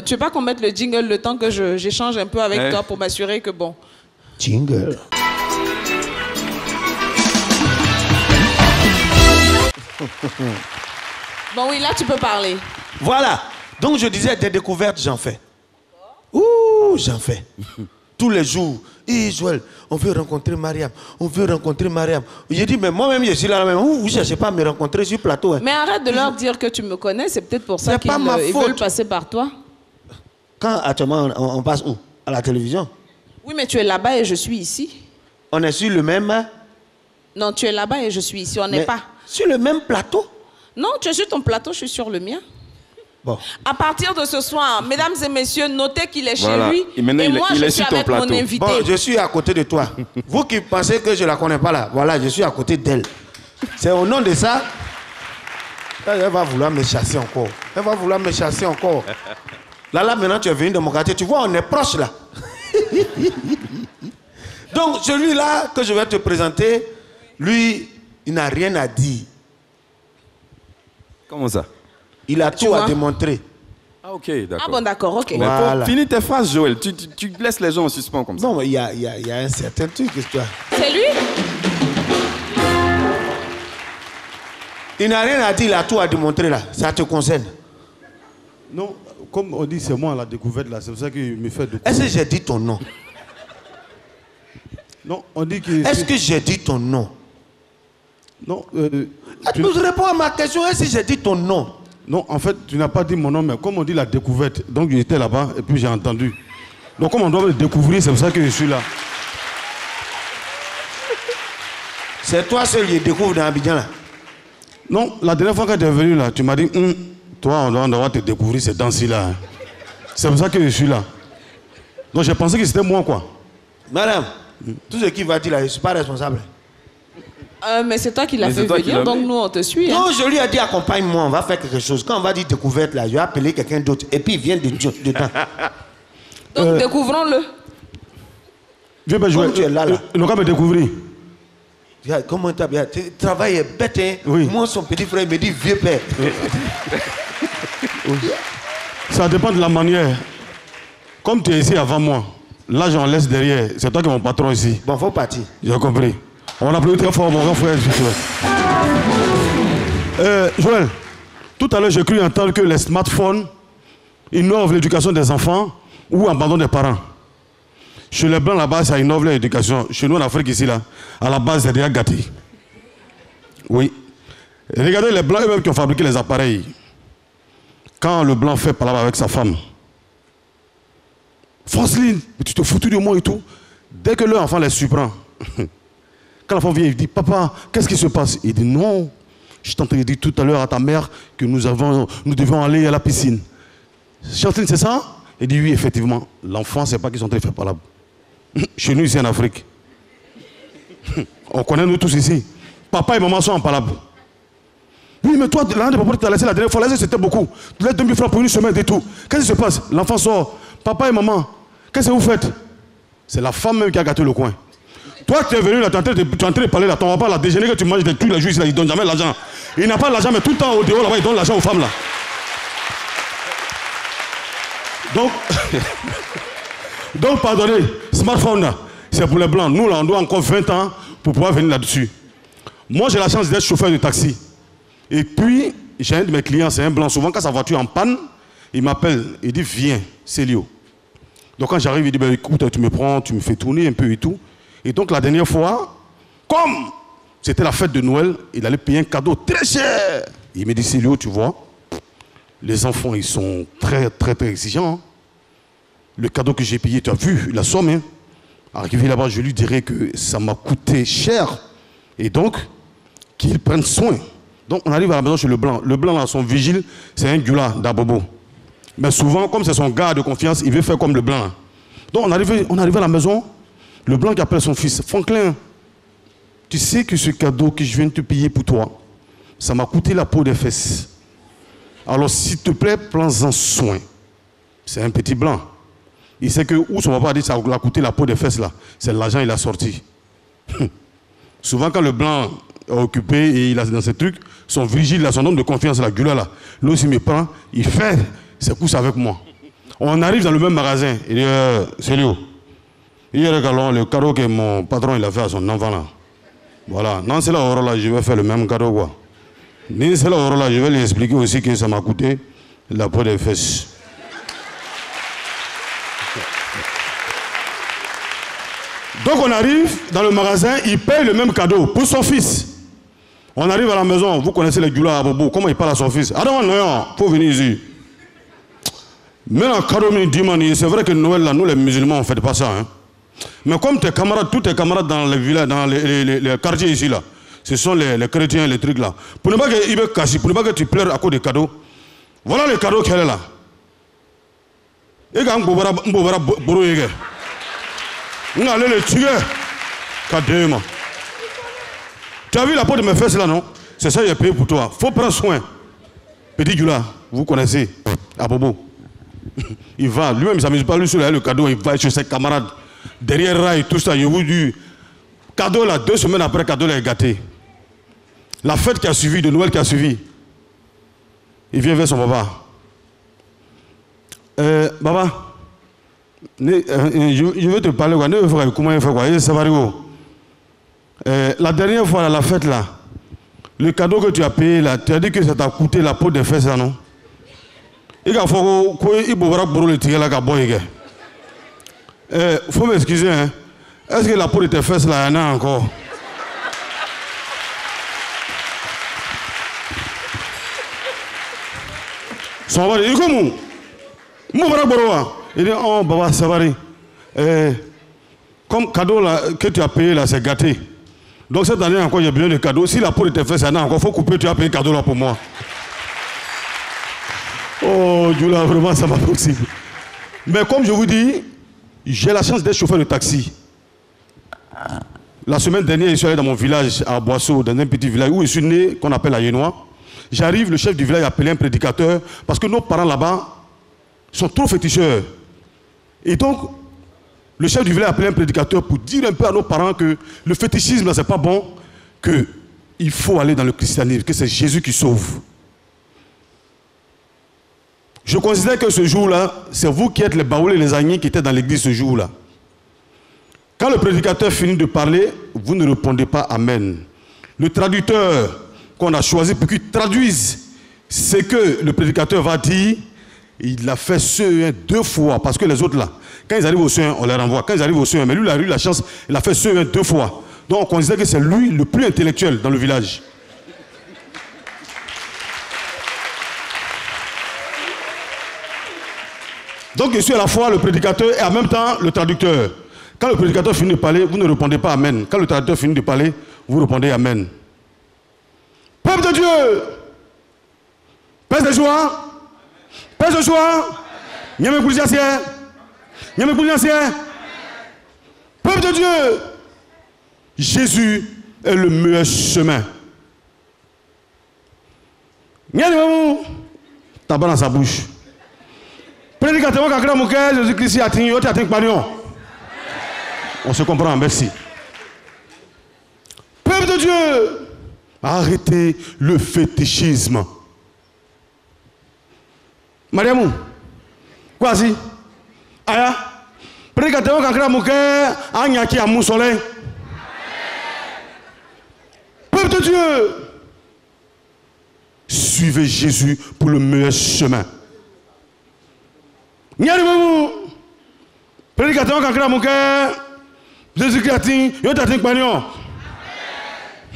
Tu veux pas qu'on mette le jingle le temps que j'échange un peu avec toi pour m'assurer que bon... Jingle. Bon, oui, là, tu peux parler. Voilà. Donc, je disais, des découvertes, j'en fais. Ouh, j'en fais. Tous les jours. Et Joël, on veut rencontrer Mariam. On veut rencontrer Mariam. J'ai dit, mais moi-même, je suis là même. Vous ne cherchez pas à me rencontrer sur le plateau. Hein. Mais arrête de leur dire que tu me connais. C'est peut-être pour ça qu'ils veulent passer par toi. Quand actuellement, on passe où? À la télévision? Oui, mais tu es là-bas et je suis ici. On est sur le même... Non, tu es là-bas et je suis ici. On n'est pas. Sur le même plateau? Non, tu es sur ton plateau, je suis sur le mien. Bon. À partir de ce soir, mesdames et messieurs, notez qu'il est chez lui. Et moi, je suis avec mon invité. Bon, je suis à côté de toi. Vous qui pensez que je ne la connais pas là, voilà, je suis à côté d'elle. C'est au nom de ça, elle va vouloir me chasser encore. Elle va vouloir me chasser encore. Là, maintenant, tu es venu de mon quartier. Tu vois, on est proche là. Donc, celui-là que je vais te présenter, lui, il n'a rien à dire. Comment ça? Il a tout à démontrer. Ah, ok, d'accord. Ah bon, d'accord, ok. Voilà. Finis tes phrases, Joël. Tu laisses les gens en suspens comme ça. Non, mais il y a un certain truc. C'est lui? Il n'a rien à dire, il a tout à démontrer là. Ça te concerne? Non, comme on dit, c'est moi la découverte là. C'est pour ça qu'il me fait découvrir. Est-ce que j'ai dit ton nom? Non, on dit que... Est-ce que j'ai dit ton nom? Non. Tu nous réponds à ma question et si j'ai dit ton nom? Non, en fait, tu n'as pas dit mon nom, mais comme on dit la découverte, donc j'étais là-bas et puis j'ai entendu. Donc comme on doit me découvrir, c'est pour ça que je suis là. C'est toi seul qui découvre dans Abidjan là? Non, la dernière fois que tu es venu là, tu m'as dit, toi, on doit te découvrir ces danses là. Hein. C'est pour ça que je suis là. Donc j'ai pensé que c'était moi, quoi. Madame, tout ce qui va dire là, je ne suis pas responsable. Mais c'est toi qui l'as fait venir, donc nous on te suit. Non, je lui ai dit accompagne-moi, on va faire quelque chose. Quand on va dire découverte là, je vais appeler quelqu'un d'autre et puis il vient dedans. Donc découvrons-le. Viens me jouer. Tu es là. Il n'a qu'à me découvrir. Comment tu as bien? Tu travailles bête, hein? Oui. Moi, son petit frère me dit vieux père. Oui. Ça dépend de la manière. Comme tu es ici avant moi, là j'en laisse derrière. C'est toi qui es mon patron ici. Bon, faut partir. J'ai compris. On applaudit très fort mon grand frère. Joël, tout à l'heure j'ai cru entendre que les smartphones innovent l'éducation des enfants ou abandonnent des parents. Chez les blancs là-bas, ça innove l'éducation. Chez nous en Afrique ici, là, à la base, c'est déjà gâté. Oui. Regardez les blancs eux-mêmes qui ont fabriqué les appareils. Quand le blanc fait parler avec sa femme, Franceline, tu te foutus de moi et tout. Dès que l'enfant les surprend, quand l'enfant vient, il dit, papa, qu'est-ce qui se passe? Il dit, non, je t'ai dit tout à l'heure à ta mère que nous devions aller à la piscine. Chantine, c'est ça? Il dit, oui, effectivement. L'enfant, c'est pas qu'ils sont très faits parlables. Chez nous, ici en Afrique. On connaît nous tous ici. Papa et maman sont en palabre. Oui, mais toi, l'argent de papa, tu t'as laissé la dernière fois. Là, c'était beaucoup. Tu laisses 2000 francs pour une semaine et tout. Qu'est-ce qui se passe? L'enfant sort. Papa et maman, qu'est-ce que vous faites? C'est la femme même qui a gâté le coin. Toi, tu es venu là, tu es en train de parler là. Ton papa, la déjeuner que tu manges tous les jours, il ne donne jamais l'argent. Il n'a pas l'argent, mais tout le temps au dehors, là-bas, il donne l'argent aux femmes là. Donc, pardonnez, smartphone là, c'est pour les blancs. Nous là, on doit encore 20 ans pour pouvoir venir là-dessus. Moi, j'ai la chance d'être chauffeur de taxi. Et puis, j'ai un de mes clients, c'est un blanc. Souvent, quand sa voiture est en panne, il m'appelle, il dit, viens, c'est Léo. Donc, quand j'arrive, il dit, ben, écoute, tu me prends, tu me fais tourner un peu et tout. Et donc, la dernière fois, comme c'était la fête de Noël, il allait payer un cadeau très cher. Il me dit, c'est Léo, tu vois, les enfants, ils sont très, très, très exigeants. Hein. Le cadeau que j'ai payé, tu as vu la somme. Hein. Arrivé là-bas, je lui dirais que ça m'a coûté cher. Et donc, qu'il prenne soin. Donc, on arrive à la maison chez le blanc. Le blanc, là, son vigile, c'est un gula d'Abobo. Mais souvent, comme c'est son gars de confiance, il veut faire comme le blanc. Là. Donc, on arrive à la maison. Le blanc qui appelle son fils, Franklin, tu sais que ce cadeau que je viens de te payer pour toi, ça m'a coûté la peau des fesses. Alors, s'il te plaît, prends-en soin. C'est un petit blanc. Il sait que où son papa a dit que ça a coûté la peau des fesses là, c'est l'argent qu'il a sorti. Souvent quand le blanc est occupé et il a dans ses trucs, son vigile, son homme de confiance, la gula là, lui aussi me prend, il fait ses courses avec moi. On arrive dans le même magasin, il dit c'est Léo. Hier le cadeau que mon patron il a fait à son enfant là. Voilà, non c'est là là, je vais faire le même cadeau quoi. Non c'est là, je vais lui expliquer aussi que ça m'a coûté la peau des fesses. Donc on arrive dans le magasin, il paye le même cadeau pour son fils. On arrive à la maison, vous connaissez les goulas à Bobo, comment il parle à son fils. Ah non, non, faut venir ici. Mais le cadeau, c'est vrai que Noël, là, nous les musulmans, on ne fait pas ça. Hein. Mais comme tes camarades, tous tes camarades dans les villages, dans les quartiers ici, là, ce sont les chrétiens, les trucs là. Pour ne pas qu'il me casse, pour ne pas que tu pleures à cause des cadeaux, voilà les cadeaux qu'elle est là. Et quand on va on allait le tuer. Tu as vu la peau de mes fesses là, non? C'est ça que j'ai payé pour toi. Faut prendre soin. Petit Gula, vous connaissez, à Bobo. Il va, lui-même, il ne s'amuse pas, lui seul, le cadeau, il va chez ses camarades. Derrière rail, tout ça, je vous dis. Cadeau là, 2 semaines après, cadeau là est gâté. La fête qui a suivi, de Noël qui a suivi, il vient vers son papa. Baba. Je vais te parler comment il fait quoi. La dernière fois à la fête là, le cadeau que tu as payé là, tu as dit que ça t'a coûté la peau des fesses là, non? Il faut m'excuser, hein. Est-ce que la peau de tes fesses là, il y en a encore? Il dit comment? Il dit, oh, Baba, ça va. Comme cadeau là, que tu as payé là, c'est gâté. Donc cette année encore, j'ai besoin de cadeaux. Si la peau était faite, ça n'a encore, faut couper, tu as payé un cadeau là pour moi. Oh, Dieu là, vraiment, ça m'a possible. Mais comme je vous dis, j'ai la chance d'être chauffeur de taxi. La semaine dernière, je suis allé dans mon village, à Boisseau, dans un petit village où je suis né, qu'on appelle Ayenois. J'arrive, le chef du village a appelé un prédicateur, parce que nos parents là-bas sont trop féticheurs. Et donc, le chef du village a appelé un prédicateur pour dire un peu à nos parents que le fétichisme, là, c'est pas bon, qu'il faut aller dans le christianisme, que c'est Jésus qui sauve. Je considère que ce jour-là, c'est vous qui êtes les baoulés et les agneaux qui étaient dans l'église ce jour-là. Quand le prédicateur finit de parler, vous ne répondez pas Amen. Le traducteur qu'on a choisi pour qu'il traduise ce que le prédicateur va dire, il a fait ce 2 fois, parce que les autres là, quand ils arrivent au CE1, on les renvoie. Quand ils arrivent au CE1, mais lui, il a eu la chance, il a fait CE1 2 fois. Donc on considère que c'est lui le plus intellectuel dans le village. Donc je suis à la fois le prédicateur et en même temps le traducteur. Quand le prédicateur finit de parler, vous ne répondez pas Amen. Quand le traducteur finit de parler, vous répondez Amen. Peuple de Dieu, paix de joie, paix de joie, peuple de Dieu, Jésus est le meilleur chemin. Tabac dans sa bouche. Prédicateur, Jésus-Christ a atteint. On se comprend, merci. Peuple de Dieu, arrêtez le fétichisme. Mariamou, quoi si? Aya, prédicateur, a mon soleil. Peuple de Dieu, suivez Jésus pour le meilleur chemin. Prédicateur, Jésus-Christ,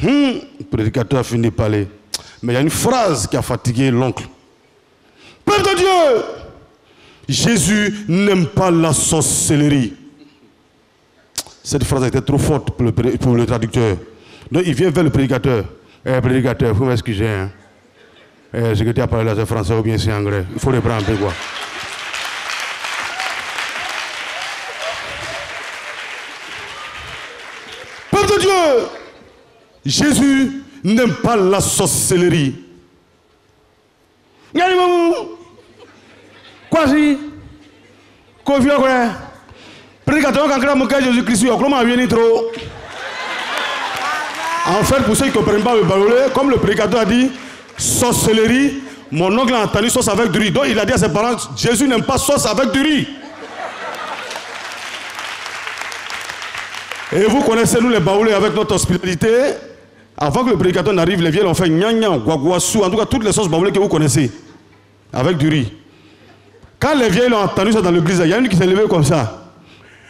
le prédicateur a fini de parler. Mais il y a une phrase qui a fatigué l'oncle. Peuple de Dieu, Jésus n'aime pas la sorcellerie. Cette phrase était trop forte pour le traducteur. Donc il vient vers le prédicateur. Prédicateur, il faut m'excuser. Hein. Ce que tu as parlé là, c'est français ou bien c'est anglais. Il faut reprendre un peu quoi. Peuple de Dieu, Jésus n'aime pas la sorcellerie. Quoi si? Prédicateur, quand Jésus-Christ, comment vient trop? En fait, pour ceux qui ne comprennent pas le baoulé, comme le prédicateur a dit, sorcellerie, mon oncle a entendu sauce avec du riz. Donc il a dit à ses parents, Jésus n'aime pas sauce avec du riz. Et vous connaissez, nous les baoulés, avec notre hospitalité. Avant que le prédicateur n'arrive, les vieilles ont fait gnan-gnan, guaguassou, en tout cas toutes les sauces baoulées que vous connaissez, avec du riz. Quand les vieilles ont entendu ça dans l'église, il y a une qui s'est levée comme ça.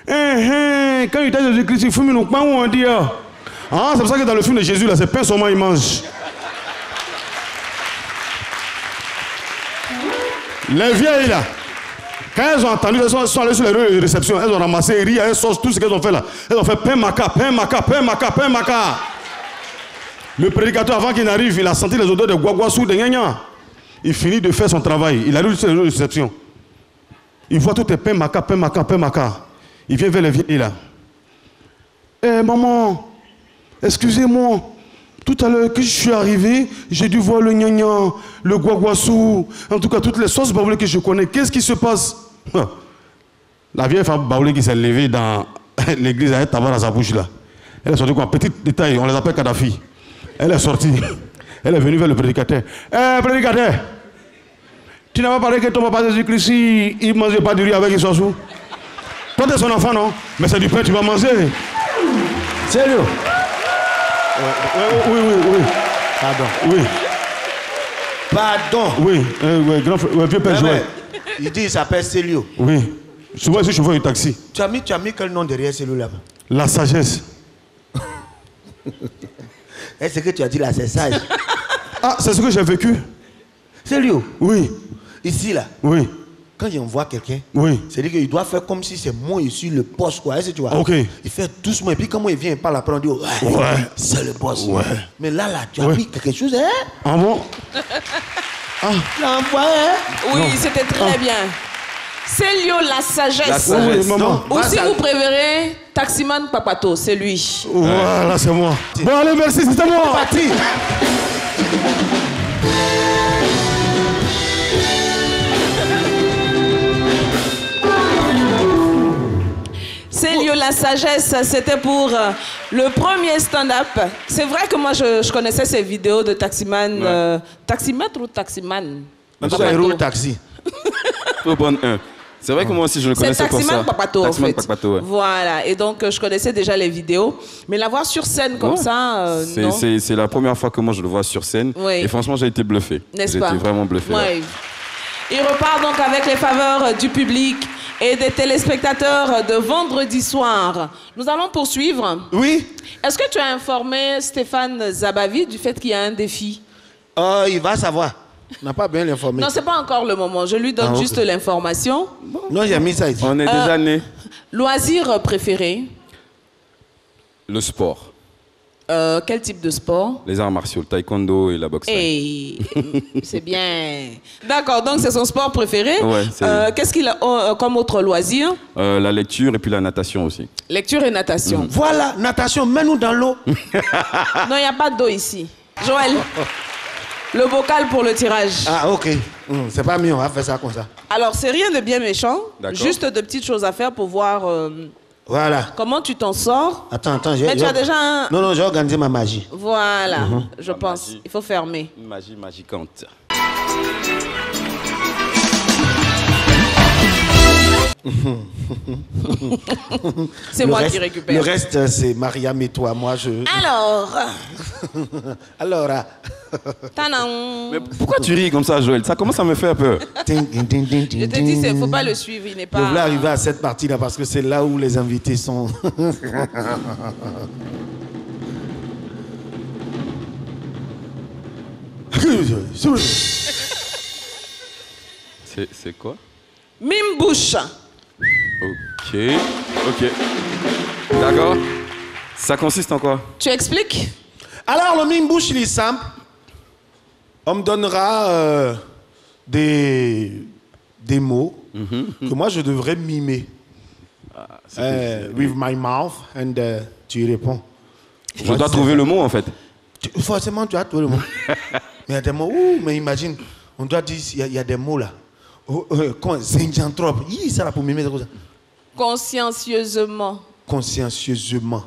Quand il était Jésus-Christ, il fume nous, comment on dit? Ah, c'est pour ça que dans le film de Jésus, là, c'est pain seulement il mange. Les vieilles là, quand elles ont entendu, elles sont allées sur les réceptions, elles ont ramassé riz, elles saucent, tout ce qu'elles ont fait là. Elles ont fait pain maca, pain maca, pain maca, pain maca. Le prédicateur, avant qu'il n'arrive, il a senti les odeurs de guaguassou, de gna. Il finit de faire son travail. Il arrive sur les réceptions. Il voit tout est pain maca, pain maca, pain maca. Il vient vers les vieilles là. Maman, excusez-moi. Tout à l'heure que je suis arrivé, j'ai dû voir le gna-gna, le guaguassou, en tout cas toutes les sauces baoulées que je connais. Qu'est-ce qui se passe? La vieille femme baoulée qui s'est levée dans l'église avec tabac dans sa bouche là. Elle est sortie quoi? Petit détail, on les appelle Kadhafi. Elle est sortie. Elle est venue vers le prédicateur. Prédicateur, tu n'as pas parlé que ton papa Jésus-Christ, il ne mangeait pas du riz avec une sauce? Toi, tu es son enfant, non? Mais c'est du pain, tu vas manger. Sérieux? Oui. Pardon. Oui. Pardon. Oui, grand frère, vieux père Joël. Il dit il s'appelle Célio. Oui. Souvent, je suis chauffeur du taxi. Tu as mis quel nom derrière Célio là-bas? La sagesse. Est-ce que tu as dit là, c'est sage? Ah, c'est ce que j'ai vécu. Célio? Oui. Ici, là. Oui. Quand on voit quelqu'un, oui. C'est-à-dire qu'il doit faire comme si c'est moi ici le boss, quoi. Est-ce que tu vois? Ok. Il fait doucement, et puis quand moi il vient, il parle après, on dit, ouais. C'est le boss. Ouais. Mais là, tu as pris quelque chose, hein? Ah bon? Oui, c'était très bien. Célio, la sagesse. La sagesse. Oui, maman. Ou si vous préférez, Taximan Papato, c'est lui. Voilà, c'est moi. Bon, allez, merci, c'était moi. Patrick. Célio, la sagesse, c'était pour le premier stand-up. C'est vrai que moi, je connaissais ces vidéos de Taximan. Taximètre ou Taximan? En tout cas, il roule taxi. Faut prendre un. C'est vrai que moi aussi je le connaissais pour ça. C'est Taximan Papato, en Taximan fait. Papato, ouais. Voilà, et donc je connaissais déjà les vidéos. Mais la voir sur scène comme ça, non. C'est la première fois que moi je le vois sur scène. Oui. Et franchement, j'ai été bluffé. N'est-ce pas? J'ai été vraiment bluffé. Ouais. Il repart donc avec les faveurs du public et des téléspectateurs de vendredi soir. Nous allons poursuivre. Oui. Est-ce que tu as informé Stéphane Zabavi du fait qu'il y a un défi? Il va savoir. On n'a pas bien l'informé. Non, c'est pas encore le moment. Je lui donne juste l'information. Non, j'ai mis ça ici. On est déjà nés. Loisir préféré? Le sport. Quel type de sport? Les arts martiaux, le taekwondo et la boxe. Hey, c'est bien. D'accord, donc c'est son sport préféré. Ouais, qu'est-ce qu'il a comme autre loisir? La lecture et puis la natation aussi. Lecture et natation. Voilà, natation, mets-nous dans l'eau. Non, il n'y a pas d'eau ici. Joël, le bocal pour le tirage. Ah, ok. C'est pas mieux, on va faire ça comme ça. Alors, c'est rien de bien méchant. D'accord. Juste de petites choses à faire pour voir Voilà. comment tu t'en sors. Attends, Mais tu as déjà un... Non, j'ai organisé ma magie. Voilà, je pense. magie. Il faut fermer. Une magie magicante. C'est moi qui récupère. Le reste, c'est Mariam et toi. Moi, je... Alors, Alors, tadam. Mais pourquoi tu ris comme ça, Joël? Ça commence à me faire peur. Je te dis, il ne faut pas le suivre, il n'est pas... Je voulais arriver à cette partie-là parce que c'est là où les invités sont. C'est quoi? Mime bouche. Ok. Ok. D'accord. Ça consiste en quoi? Tu expliques? Alors, le mime bouche, il est simple. On me donnera des mots que moi, je devrais mimer. With my mouth, and tu y réponds. Je dois trouver le mot, en fait. Forcément, tu as trouvé le mot. Mais il y a des mots, mais imagine, on doit dire, il y a des mots là. Zinjanthrope, ça là pour mimer, c'est comme ça. Consciencieusement. Consciencieusement.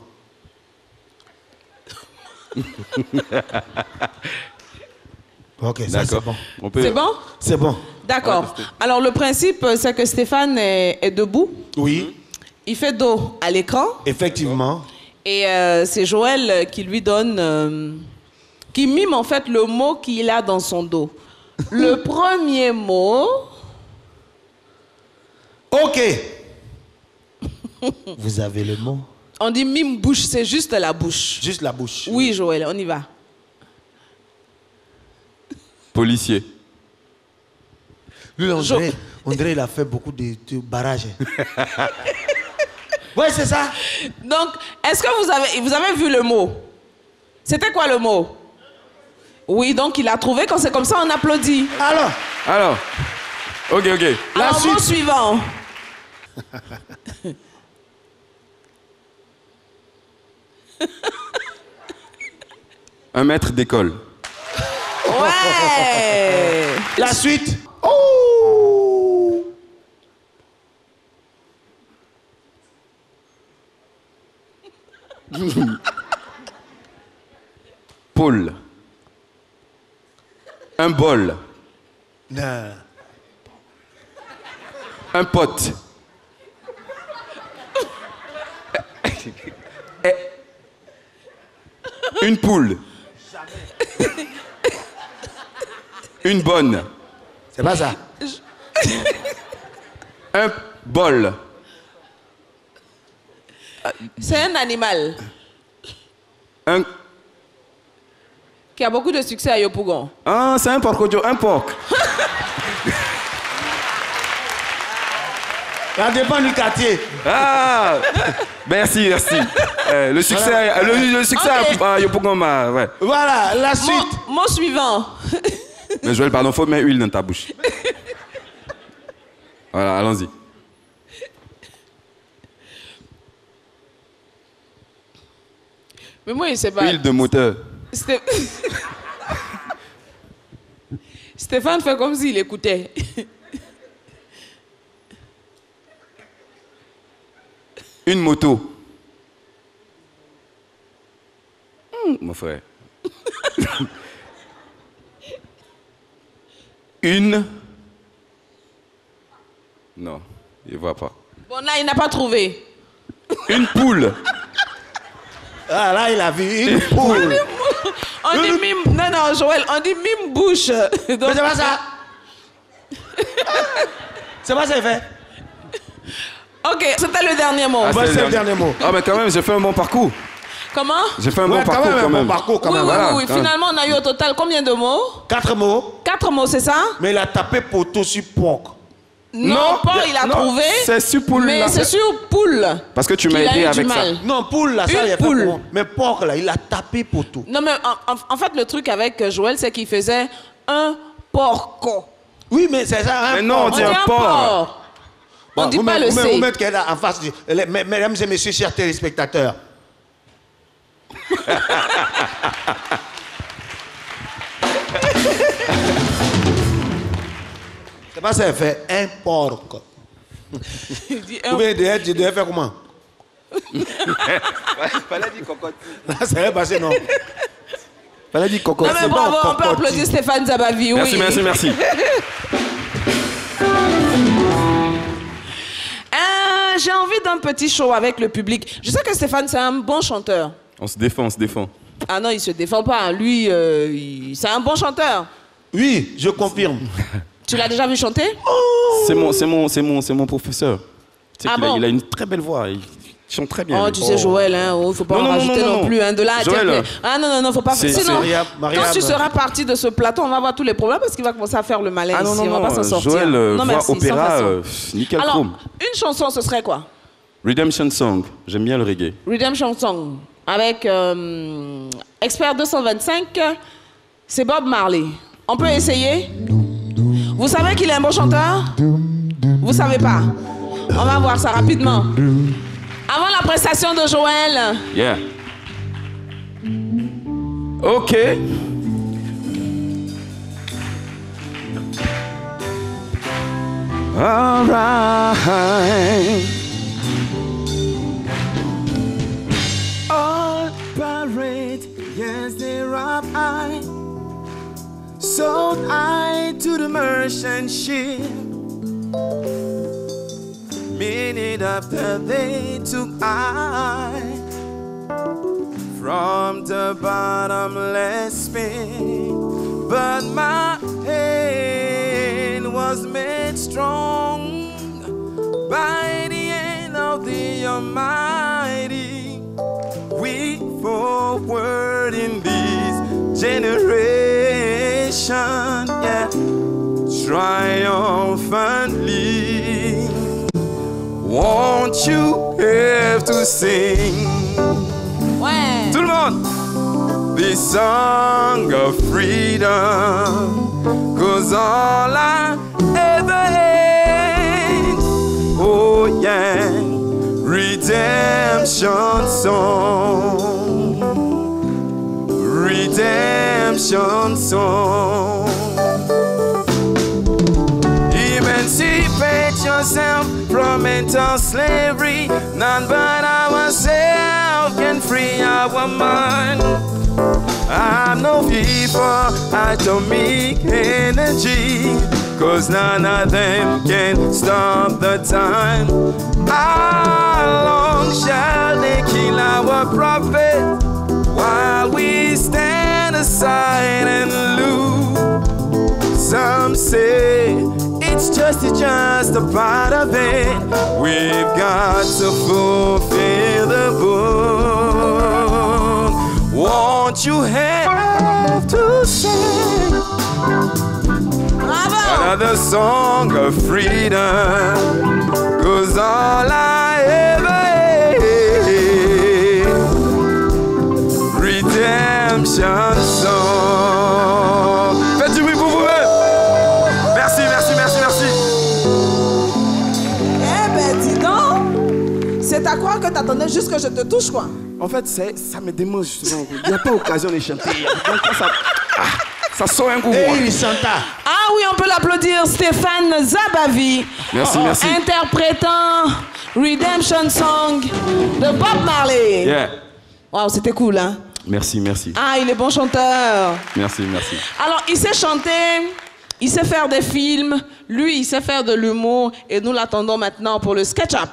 Ok, ça c'est bon. C'est bon? C'est bon. D'accord. Alors, le principe, c'est que Stéphane est debout. Oui. Il fait dos à l'écran. Effectivement. Et c'est Joël qui lui donne... qui mime en fait le mot qu'il a dans son dos. Le premier mot... Ok. Vous avez le mot? On dit mime bouche, c'est juste la bouche. Juste la bouche. Oui, Joël, on y va. Policier. Lui, on dirait il a fait beaucoup de barrages. Ouais, c'est ça. Donc, est-ce que vous avez vu le mot? C'était quoi le mot? Oui, donc il a trouvé. Quand c'est comme ça, on applaudit. Alors. Ok. Alors, mot suivant. Un maître d'école. Ouais. La suite. Oh. Paul. Un bol. Non. Un pote. Une poule. Une bonne. C'est pas ça. Un bol. C'est un animal qui a beaucoup de succès à Yopougon. Ah, c'est un porc-audio, un porc. Ça dépend du quartier. Ah, merci, merci. Le succès, Voilà. le succès à Yopogoma, ouais. Voilà, la suite. Mot suivant. Mais Joël, pardon, faut mettre huile dans ta bouche. Voilà, allons-y. Mais moi, il sait pas. Huile de moteur. Stéphane fait comme s'il écoutait. Une moto. Mon frère. Une. Non, il ne voit pas. Bon, là, il n'a pas trouvé. Une poule. Ah, là, il a vu une poule. On dit mime. Non, non, Joël, on dit mime bouche. Donc... Mais c'est pas ça. C'est pas ça qu'il fait. Ok, c'était le dernier mot. Ah, C'est le dernier mot. Ah, mais quand même, j'ai fait un bon parcours. Comment? J'ai fait un bon parcours quand même. Bon parcours quand Oui, même. oui, Voilà. oui, oui. Finalement, on a eu au total combien de mots? 4 mots. 4 mots, c'est ça? Mais il a tapé poteau sur porc. Non, Paul, il a trouvé. C'est sur poule. Mais là. c'est sur poule. Parce que tu m'as qu'il a aidé eu du avec ça. mal. Non, poule là, ça, Une il a poule. fait comment? Mais porc là, il a tapé poteau. Non, mais en fait, le truc avec Joël, c'est qu'il faisait un porco. Oui, mais c'est ça, un Mais non, porc. on dit un porc. On dit pas le Vous C. mettez qu'elle a en face. Mesdames et messieurs, chers téléspectateurs. C'est pas ça, elle fait un porc. Il dit Ou bien tu devais faire comment? Fallait dire cocotte. Là, ça va passer, non? Fallait dire cocotte. Non, mais C'est bravo, bon, on peut cocotte. applaudir Stéphane Zabavi, oui. Merci, merci, merci. J'ai envie d'un petit show avec le public. Je sais que Stéphane, c'est un bon chanteur. On se défend, on se défend. Ah non, il se défend pas. Lui, c'est un bon chanteur. Oui, je confirme. Tu l'as déjà vu chanter? C'est mon professeur. Tu sais Ah qu'il a- bon? il a une très belle voix. Il chante très bien. Oh, lui. tu sais, Joël, hein, oh, faut pas Non, en non, rajouter non, non, non. plus. Hein, de là à dire Joël, que... Ah non, non, non, faut pas faire. c'est Sinon, Mariam. quand tu seras parti de ce plateau, on va avoir tous les problèmes parce qu'il va commencer à faire le malin Ah non, ici. non, on va pas s'en non. sortir. Joël, non, voix merci, sans opéra, façon. nickel Alors, chrome. une chanson, ce serait quoi? Redemption Song. J'aime bien le reggae. Redemption Song. Avec Expert 225, c'est Bob Marley. On peut essayer? Vous savez qu'il est un bon chanteur? Vous savez pas? On va voir ça rapidement. Avant la prestation de Joël. Yeah. Ok. All right. All parade, yes, they rob I. Sold I to the merchant ship. Minute after they took I from the bottomless pit. But my hand was made strong by the hand of the Almighty. We forward in this generation, yeah, triumphantly. Won't you have to sing? Ouais. Tout le monde! This song of freedom, 'cause all I ever had, oh yeah, redemption song, redemption song. Emancipate yourself from mental slavery. None but ourselves can free our mind. I'm no for atomic energy, 'cause none of them can stop the time. How long shall they kill our prophet while we stand aside and look? Some say it's just a part of it. We've got to fulfill the book. Won't you have to sing? Bravo. Another a song of freedom, 'cause all I ever had, redemption song. Faites du bruit pour vous-même. Merci, merci, merci, merci. Eh ben, dis donc, c'est à croire que t'attendais juste que je te touche, quoi. En fait, ça me démange justement. Il n'y a pas occasion de chanter. Donc, ça sort un coup. Et il chante. Ah oui, on peut l'applaudir, Stéphane Zabavi. Merci, merci. Interprétant Redemption Song de Bob Marley. Yeah. Waouh, c'était cool, hein? Merci, merci. Ah, il est bon chanteur. Merci, merci. Alors, il sait chanter, il sait faire des films, lui, il sait faire de l'humour, et nous l'attendons maintenant pour le sketch-up.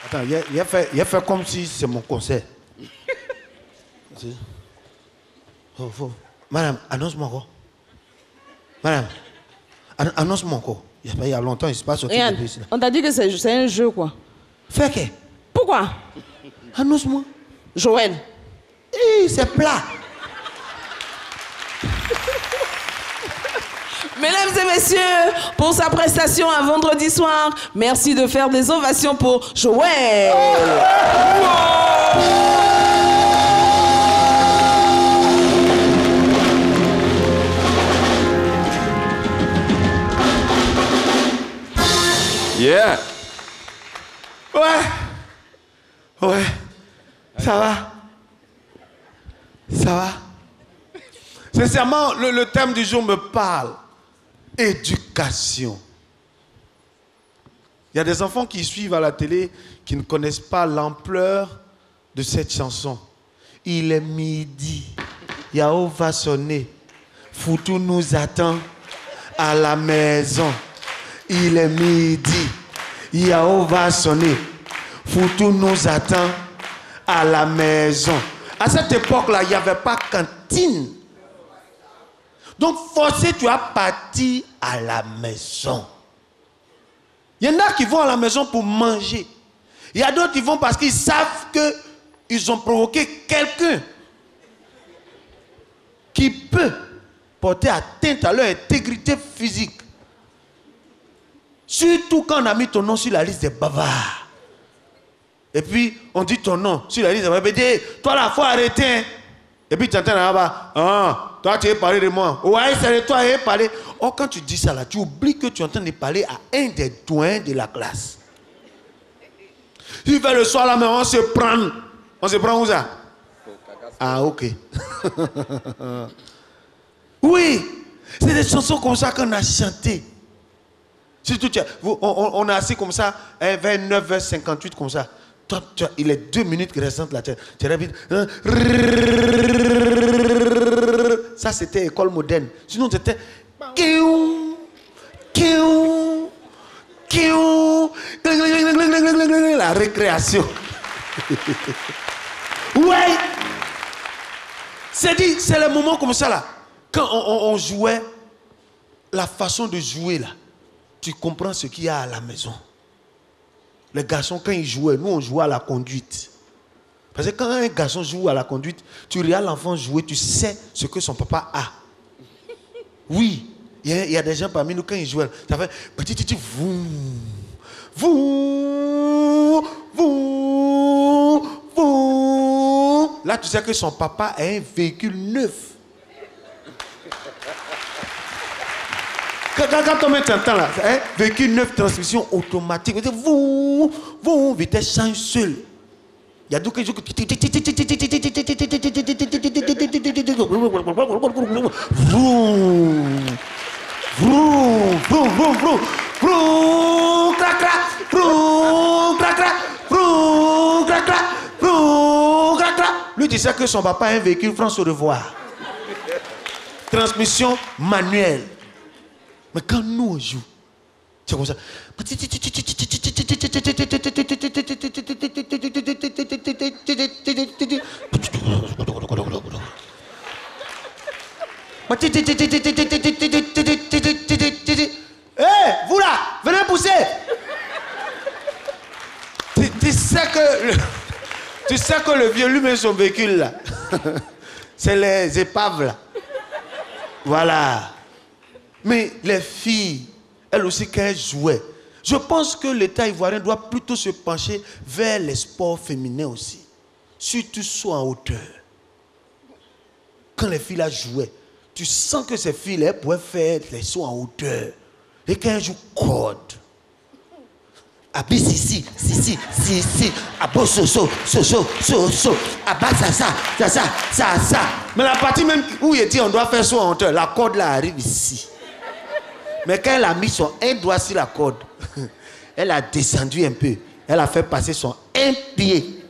Attends, il a fait comme si c'est mon concert. Oh, madame, annonce-moi encore. Madame, annonce-moi encore. Il y a longtemps, il se passe autre chose. On t'a dit que c'est un jeu, quoi. Fais que? Pourquoi? Annonce-moi. Joël. C'est plat. Mesdames et messieurs, pour sa prestation un vendredi soir, merci de faire des ovations pour Joël. Yeah. Ouais. Ça va? Ça va? Sincèrement, le thème du jour me parle. Éducation. Il y a des enfants qui suivent à la télé qui ne connaissent pas l'ampleur de cette chanson. Il est midi, Yao va sonner, Foutou nous attend à la maison. Il est midi, Yao va sonner, Foutou nous attend à la maison. À cette époque-là, il n'y avait pas cantine. Donc, forcé, tu as parti à la maison. Il y en a qui vont à la maison pour manger. Il y a d'autres qui vont parce qu'ils savent qu'ils ont provoqué quelqu'un qui peut porter atteinte à leur intégrité physique. Surtout quand on a mis ton nom sur la liste des bavards. Et puis, on dit ton nom sur la liste des bavards. Toi, là, il faut arrêter. Hein. Et puis, tu entends là-bas, toi, tu veux parler de moi. Ouais, c'est de toi, tu veux parler. Oh, quand tu dis ça là, tu oublies que tu es en train de parler à un des doyens de la classe. Il fait le soir là, mais on se prend. On se prend où ça? Ah, ok. Oui, c'est des chansons comme ça qu'on a chantées. Surtout, on a assis comme ça, vers 9h58 comme ça. Toi, il est 2 minutes qui restent là. Tu répètes. Ça, c'était école moderne. Sinon, c'était. La récréation. Ouais. C'est dit, c'est le moment comme ça là. Quand on jouait, la façon de jouer là, tu comprends ce qu'il y a à la maison. Les garçons, quand ils jouaient, nous on jouait à la conduite. Parce que quand un garçon joue à la conduite, tu regardes l'enfant jouer, tu sais ce que son papa a. Oui, il y a des gens parmi nous, quand ils jouent, ça fait petit, vous. Là, tu sais que son papa a un véhicule neuf. Quand on met un temps là, hein, véhicule neuf, transmission automatique, vous, vitesse change seul. Il y a d'autres qui jouent. Lui, tu sais que son papa a un véhicule France au revoir. Transmission manuelle. Mais quand nous on joue, c'est comme ça. Hé, vous là, venez pousser. Tu sais que le vieux lui met son véhicule là. C'est les épaves là. Voilà. Mais les filles, elles aussi, quand elles jouaient, je pense que l'État ivoirien doit plutôt se pencher vers les sports féminins aussi. Surtout soit en hauteur. Quand les filles là jouaient, tu sens que ces filles-là pouvaient faire les sauts en hauteur. Et quand elles jouent corde, Abi si, abo so, aba ça. Mais la partie même où il dit on doit faire saut en hauteur, la corde là arrive ici. Mais quand elle a mis son un doigt sur la corde, elle a descendu un peu. Elle a fait passer son un pied.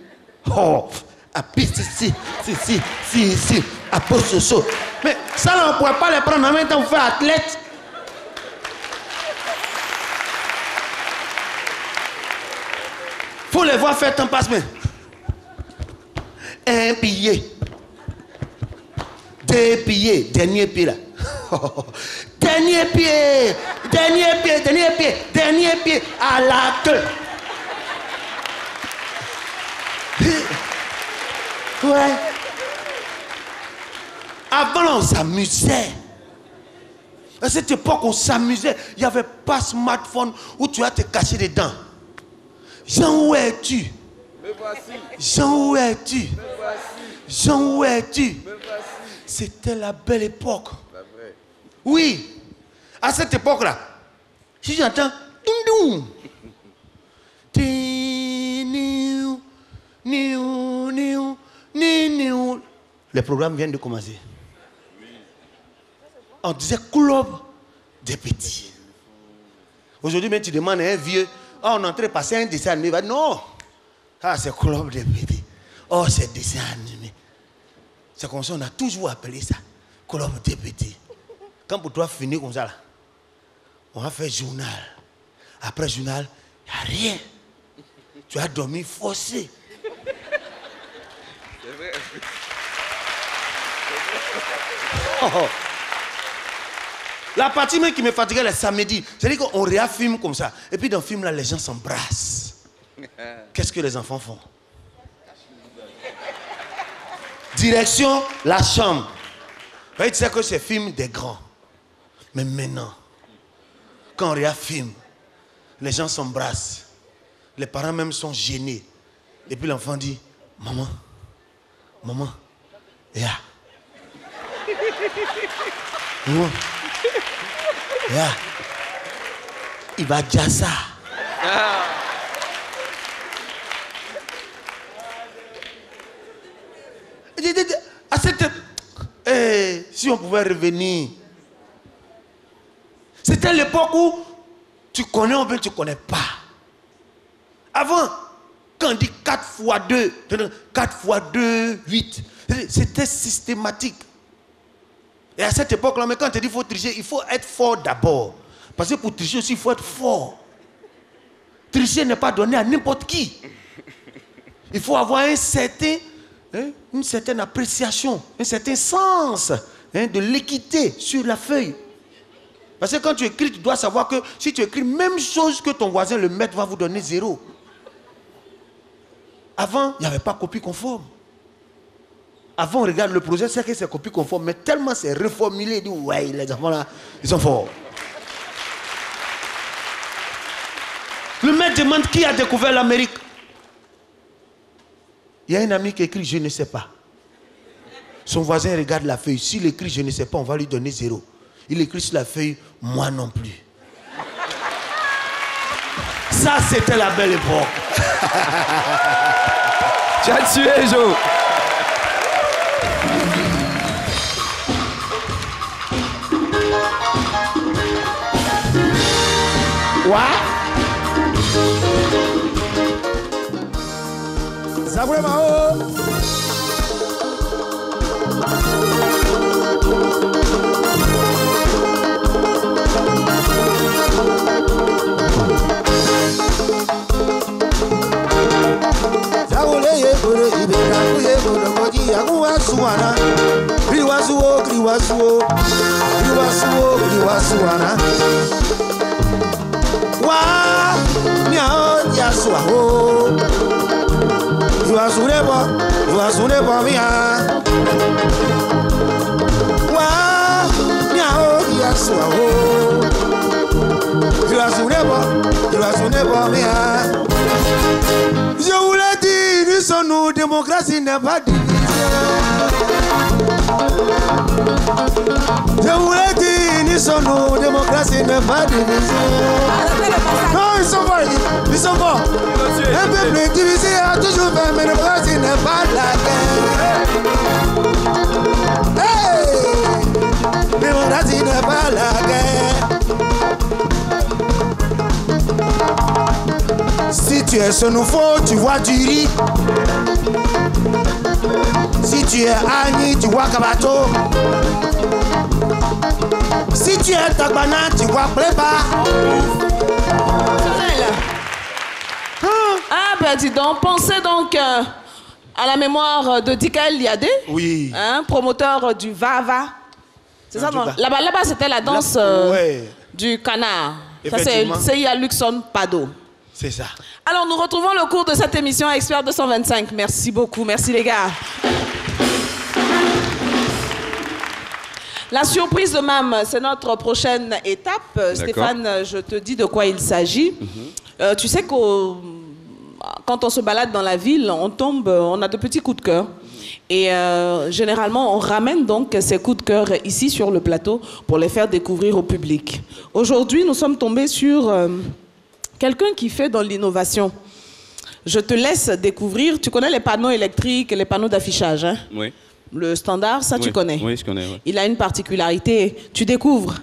Oh, abi si, abo so. Mais ça là, on ne pourrait pas les prendre en même temps pour faire athlète. Faut les voir faire temps passe-main. Un pied. Deux pieds. Dernier pied là. Dernier pied. À la queue. Ouais. Avant, on s'amusait. À cette époque, on s'amusait. Il n'y avait pas de smartphone où tu vas te cacher dedans. Jean, où es-tu? Me voici. Jean, où es-tu? Me voici. Jean, où es-tu? Me voici. C'était la belle époque. Oui. À cette époque-là, si j'entends doum doum, les programmes viennent de commencer. On disait club des petits. Aujourd'hui, même tu demandes à un vieux, oh, on est en train de passer un dessin animé. Il va dire non, ah, c'est club des petits. Oh, c'est dessin animé. C'est comme ça, on a toujours appelé ça club des petits. Quand pour toi finir comme ça, là, on va faire journal. Après journal, il n'y a rien. Tu as dormi forcé. C'est vrai. Oh. La partie même qui me fatiguait le samedi, c'est-à-dire qu'on réaffirme comme ça. Et puis dans le film, là, les gens s'embrassent. Qu'est-ce que les enfants font? Direction, la chambre. Vous voyez, tu sais que c'est film des grands. Mais maintenant, quand on réaffirme, les gens s'embrassent. Les parents même sont gênés. Et puis l'enfant dit, maman, yeah. Maman. Yeah. Il va dire ça. À cette... si on pouvait revenir. C'était l'époque où tu connais ou bien tu ne connais pas. Avant, quand on dit 4 fois 2, 4 fois 2, 8, c'était systématique. Et à cette époque-là, quand on te dit qu'il faut tricher, il faut être fort d'abord. Parce que pour tricher aussi, il faut être fort. Tricher n'est pas donné à n'importe qui. Il faut avoir une certaine appréciation, un certain sens de l'équité sur la feuille. Parce que quand tu écris, tu dois savoir que si tu écris même chose que ton voisin, le maître va vous donner 0. Avant, il n'y avait pas copie conforme. Avant, on regarde le projet, c'est que c'est copie conforme, mais tellement c'est reformulé, dit ouais, les enfants là, ils sont forts. Le maître demande qui a découvert l'Amérique. Il y a un ami qui écrit je ne sais pas. Son voisin regarde la feuille. S'il écrit je ne sais pas, on va lui donner 0. Il écrit sur la feuille moi non plus. Ça, c'était la belle époque. Tu as tué, Joe. What? Zabre Mao. Zaule ye bore ibeka kuye bore moji yakuwa suwana. Kriwasuo. Wa miao ya suaho. Je vous l'ai dit, nous sommes nous, démocratie n'est pas divisée. Je vous l'ai dit, nous sommes nous, démocratie n'est pas divisée. Non, ils sont forts, ils sont forts. Un peuple divisé a toujours fait, mais démocratie n'est pas la guerre. Hey! Démocratie n'est pas la guerre. Si tu es ce nouveau, tu vois du riz. Si tu es Agni, tu vois Kabato. Si tu es Tagbana, tu vois Prépa. Ah ben dis donc, pensez donc à la mémoire de Dikael Liadé. Oui. Hein, promoteur du Vava. C'est ça, non? Là-bas, c'était la danse du canard. Ça, c'est CIA Luxon Pado. C'est ça. Alors, nous retrouvons le cours de cette émission Expert 225. Merci beaucoup. Merci, les gars. La surprise de Mam, c'est notre prochaine étape. Stéphane, je te dis de quoi il s'agit. Tu sais que quand on se balade dans la ville, on a de petits coups de cœur. Et généralement, on ramène donc ces coups de cœur ici sur le plateau pour les faire découvrir au public. Aujourd'hui, nous sommes tombés sur quelqu'un qui fait dans l'innovation. Je te laisse découvrir. Tu connais les panneaux électriques et les panneaux d'affichage, hein? Oui. Le standard, ça, tu connais? Oui, je connais. Oui. Il a une particularité. Tu découvres.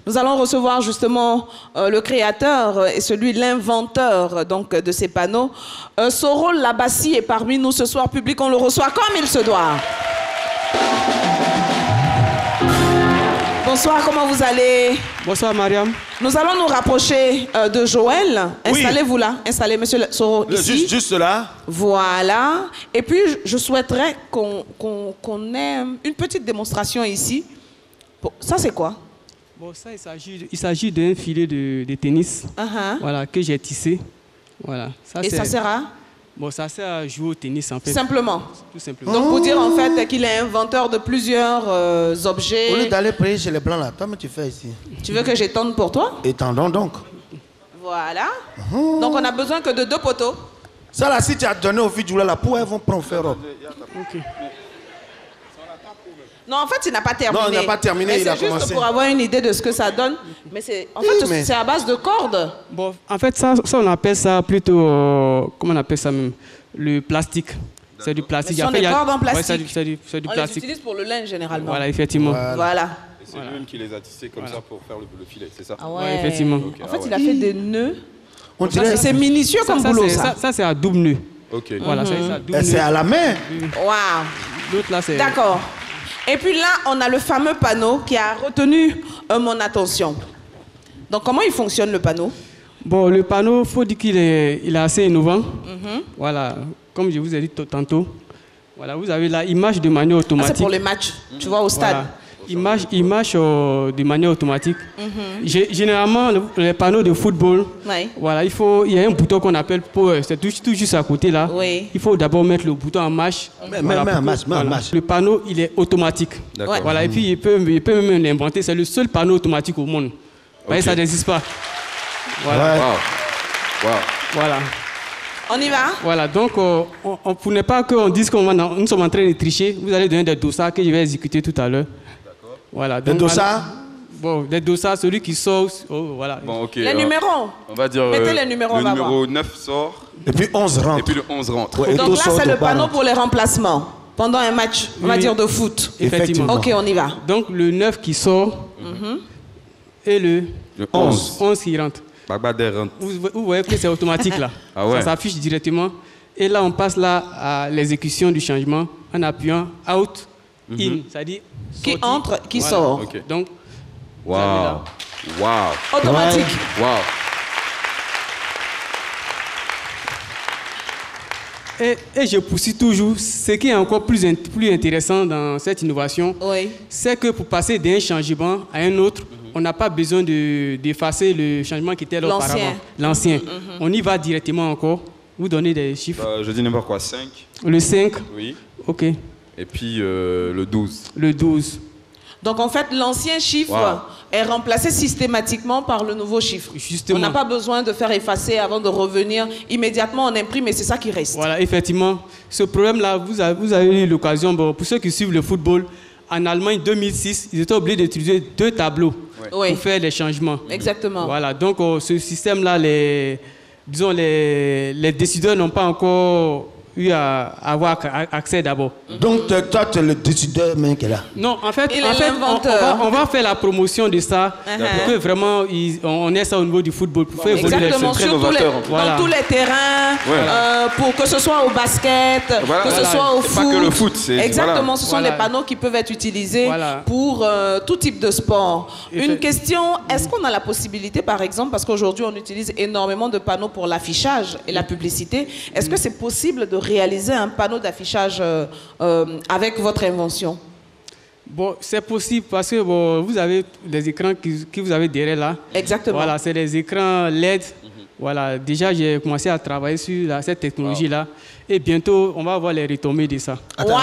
Nous allons recevoir justement le créateur et l'inventeur donc de ces panneaux. Soro Labassi est parmi nous ce soir. Public, on le reçoit comme il se doit. Bonsoir, comment vous allez? Bonsoir, Mariam. Nous allons nous rapprocher de Joël. Installez-vous là. Installez, monsieur Soro, ici. Juste là. Voilà. Et puis, je souhaiterais qu'on ait une petite démonstration ici. Bon, ça, c'est quoi? Bon, ça, il s'agit d'un filet de tennis, voilà, que j'ai tissé. Voilà. Ça, et ça sert à? Bon, ça sert à jouer au tennis, en fait. Simplement? Tout simplement. Donc, pour dire, en fait, qu'il est inventeur de plusieurs objets. Au lieu d'aller prier chez les Blancs, là, toi, mais tu fais ici. Tu veux que j'étende pour toi? Étendons donc. Voilà. Donc, on a besoin que de 2 poteaux. Ça, là, si tu as donné aux filles du là, pour elles vont prendre faire robe. Ok. Non, en fait, il n'a pas terminé. Non, il n'a pas terminé, il a commencé. C'est juste pour avoir une idée de ce que ça donne. Mais en fait, c'est à base de cordes. Bon, en fait, ça on appelle ça plutôt... comment on appelle ça même? Le plastique. C'est du plastique. Ce sont des cordes en plastique. Ouais, c'est du plastique. On les utilise pour le linge, généralement. Voilà, effectivement. Voilà. Et c'est lui-même qui les a tissés comme ça pour faire le filet, c'est ça? Ah ouais. Ouais, effectivement. Okay, en fait, il a fait des nœuds. C'est minutieux comme boulot, ça. Ça, c'est à double nœud. Ok. Voilà, c'est à double nœud. C'est à la main. Waouh. L'autre, là, c'est... D'accord. Et puis là, on a le fameux panneau qui a retenu mon attention. Donc, comment il fonctionne, le panneau? Bon, le panneau, il faut dire qu'il est assez innovant. Voilà, comme je vous ai dit tantôt. Voilà, vous avez là l'image de manière automatique. C'est pour les matchs, tu vois, au stade. Voilà. Image de manière automatique. Généralement, les panneaux de football, voilà, il y a un bouton qu'on appelle power. C'est tout juste à côté là. Oui. Il faut d'abord mettre le bouton en marche. Le panneau, il est automatique. Voilà, et puis il peut même l'inventer. C'est le seul panneau automatique au monde. Okay. Ça n'existe pas. Voilà. Wow. Voilà. On y va? Voilà, donc pour ne pas qu'on dise que nous sommes en train de tricher, vous allez donner des dossards que je vais exécuter tout à l'heure. Voilà, des dossards? Bon, des dossards, celui qui sort. Voilà. Bon, okay, les numéros? On va dire. Mettez les numéros, le numéro 9 sort. Et puis 11 rentre. Et puis le 11 rentre. Ouais, donc là, c'est le panneau pour les remplacements. Pendant un match, on va dire de foot. Effectivement. Ok, on y va. Donc le 9 qui sort et le 11 qui rentre. Vous voyez que c'est automatique là. Ah ouais. Ça s'affiche directement. Et là, on passe là à l'exécution du changement en appuyant out, in. C'est-à-dire qui entre, qui sort. Okay. Donc, wow. Automatique. Wow. Et je poursuis toujours. Ce qui est encore plus intéressant dans cette innovation, c'est que pour passer d'un changement à un autre, on n'a pas besoin d'effacer le changement qui était là auparavant. L'ancien. On y va directement encore. Vous donnez des chiffres. Je dis n'importe quoi, 5. Le 5. Oui. Ok. Et puis le 12. Le 12. Donc en fait, l'ancien chiffre est remplacé systématiquement par le nouveau chiffre. Justement. On n'a pas besoin de faire effacer avant de revenir. Immédiatement, on imprime et c'est ça qui reste. Voilà, effectivement. Ce problème-là, vous avez eu l'occasion, pour ceux qui suivent le football, en Allemagne 2006, ils étaient obligés d'utiliser 2 tableaux pour faire les changements. Exactement. Voilà, donc ce système-là, les décideurs n'ont pas encore eu à avoir accès d'abord. Donc toi, tu es le décideur, mec, là. Non, en fait, on va faire la promotion de ça pour que vraiment on ait ça au niveau du football, pour faire évoluer les choses. Dans tous les terrains, pour que ce soit au basket, que ce soit au foot. Pas que le foot. Exactement, ce sont des panneaux qui peuvent être utilisés pour tout type de sport. Une question, est-ce qu'on a la possibilité, par exemple, parce qu'aujourd'hui on utilise énormément de panneaux pour l'affichage et la publicité, est-ce que c'est possible de réaliser un panneau d'affichage avec votre invention? Bon, c'est possible parce que vous avez les écrans que vous avez derrière là. Exactement. Voilà, c'est les écrans LED. Voilà, déjà j'ai commencé à travailler sur cette technologie-là. Et bientôt, on va voir les retombées de ça. Attends,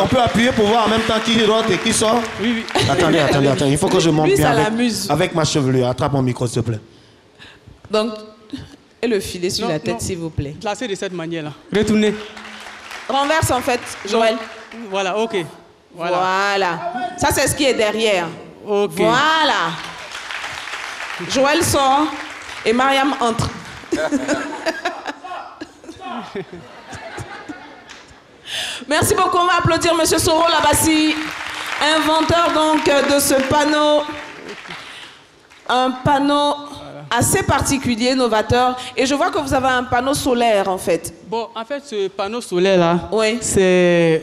on peut appuyer pour voir en même temps qui rentre et qui sort? Oui. Attendez, il faut que je monte bien l'amuse. avec ma chevelure. Attrape mon micro, s'il te plaît. Donc, et le filet sur la tête, s'il vous plaît. Placez de cette manière-là. Retournez. Renverse en fait, Joël. Voilà, ok. Voilà. Ça, c'est ce qui est derrière. Ok. Voilà. Joël sort et Mariam entre. Merci beaucoup. On va applaudir M. Soro Labassi, inventeur donc de ce panneau. Un panneau assez particulier, novateur. Et je vois que vous avez un panneau solaire, en fait. Bon, en fait, ce panneau solaire-là, c'est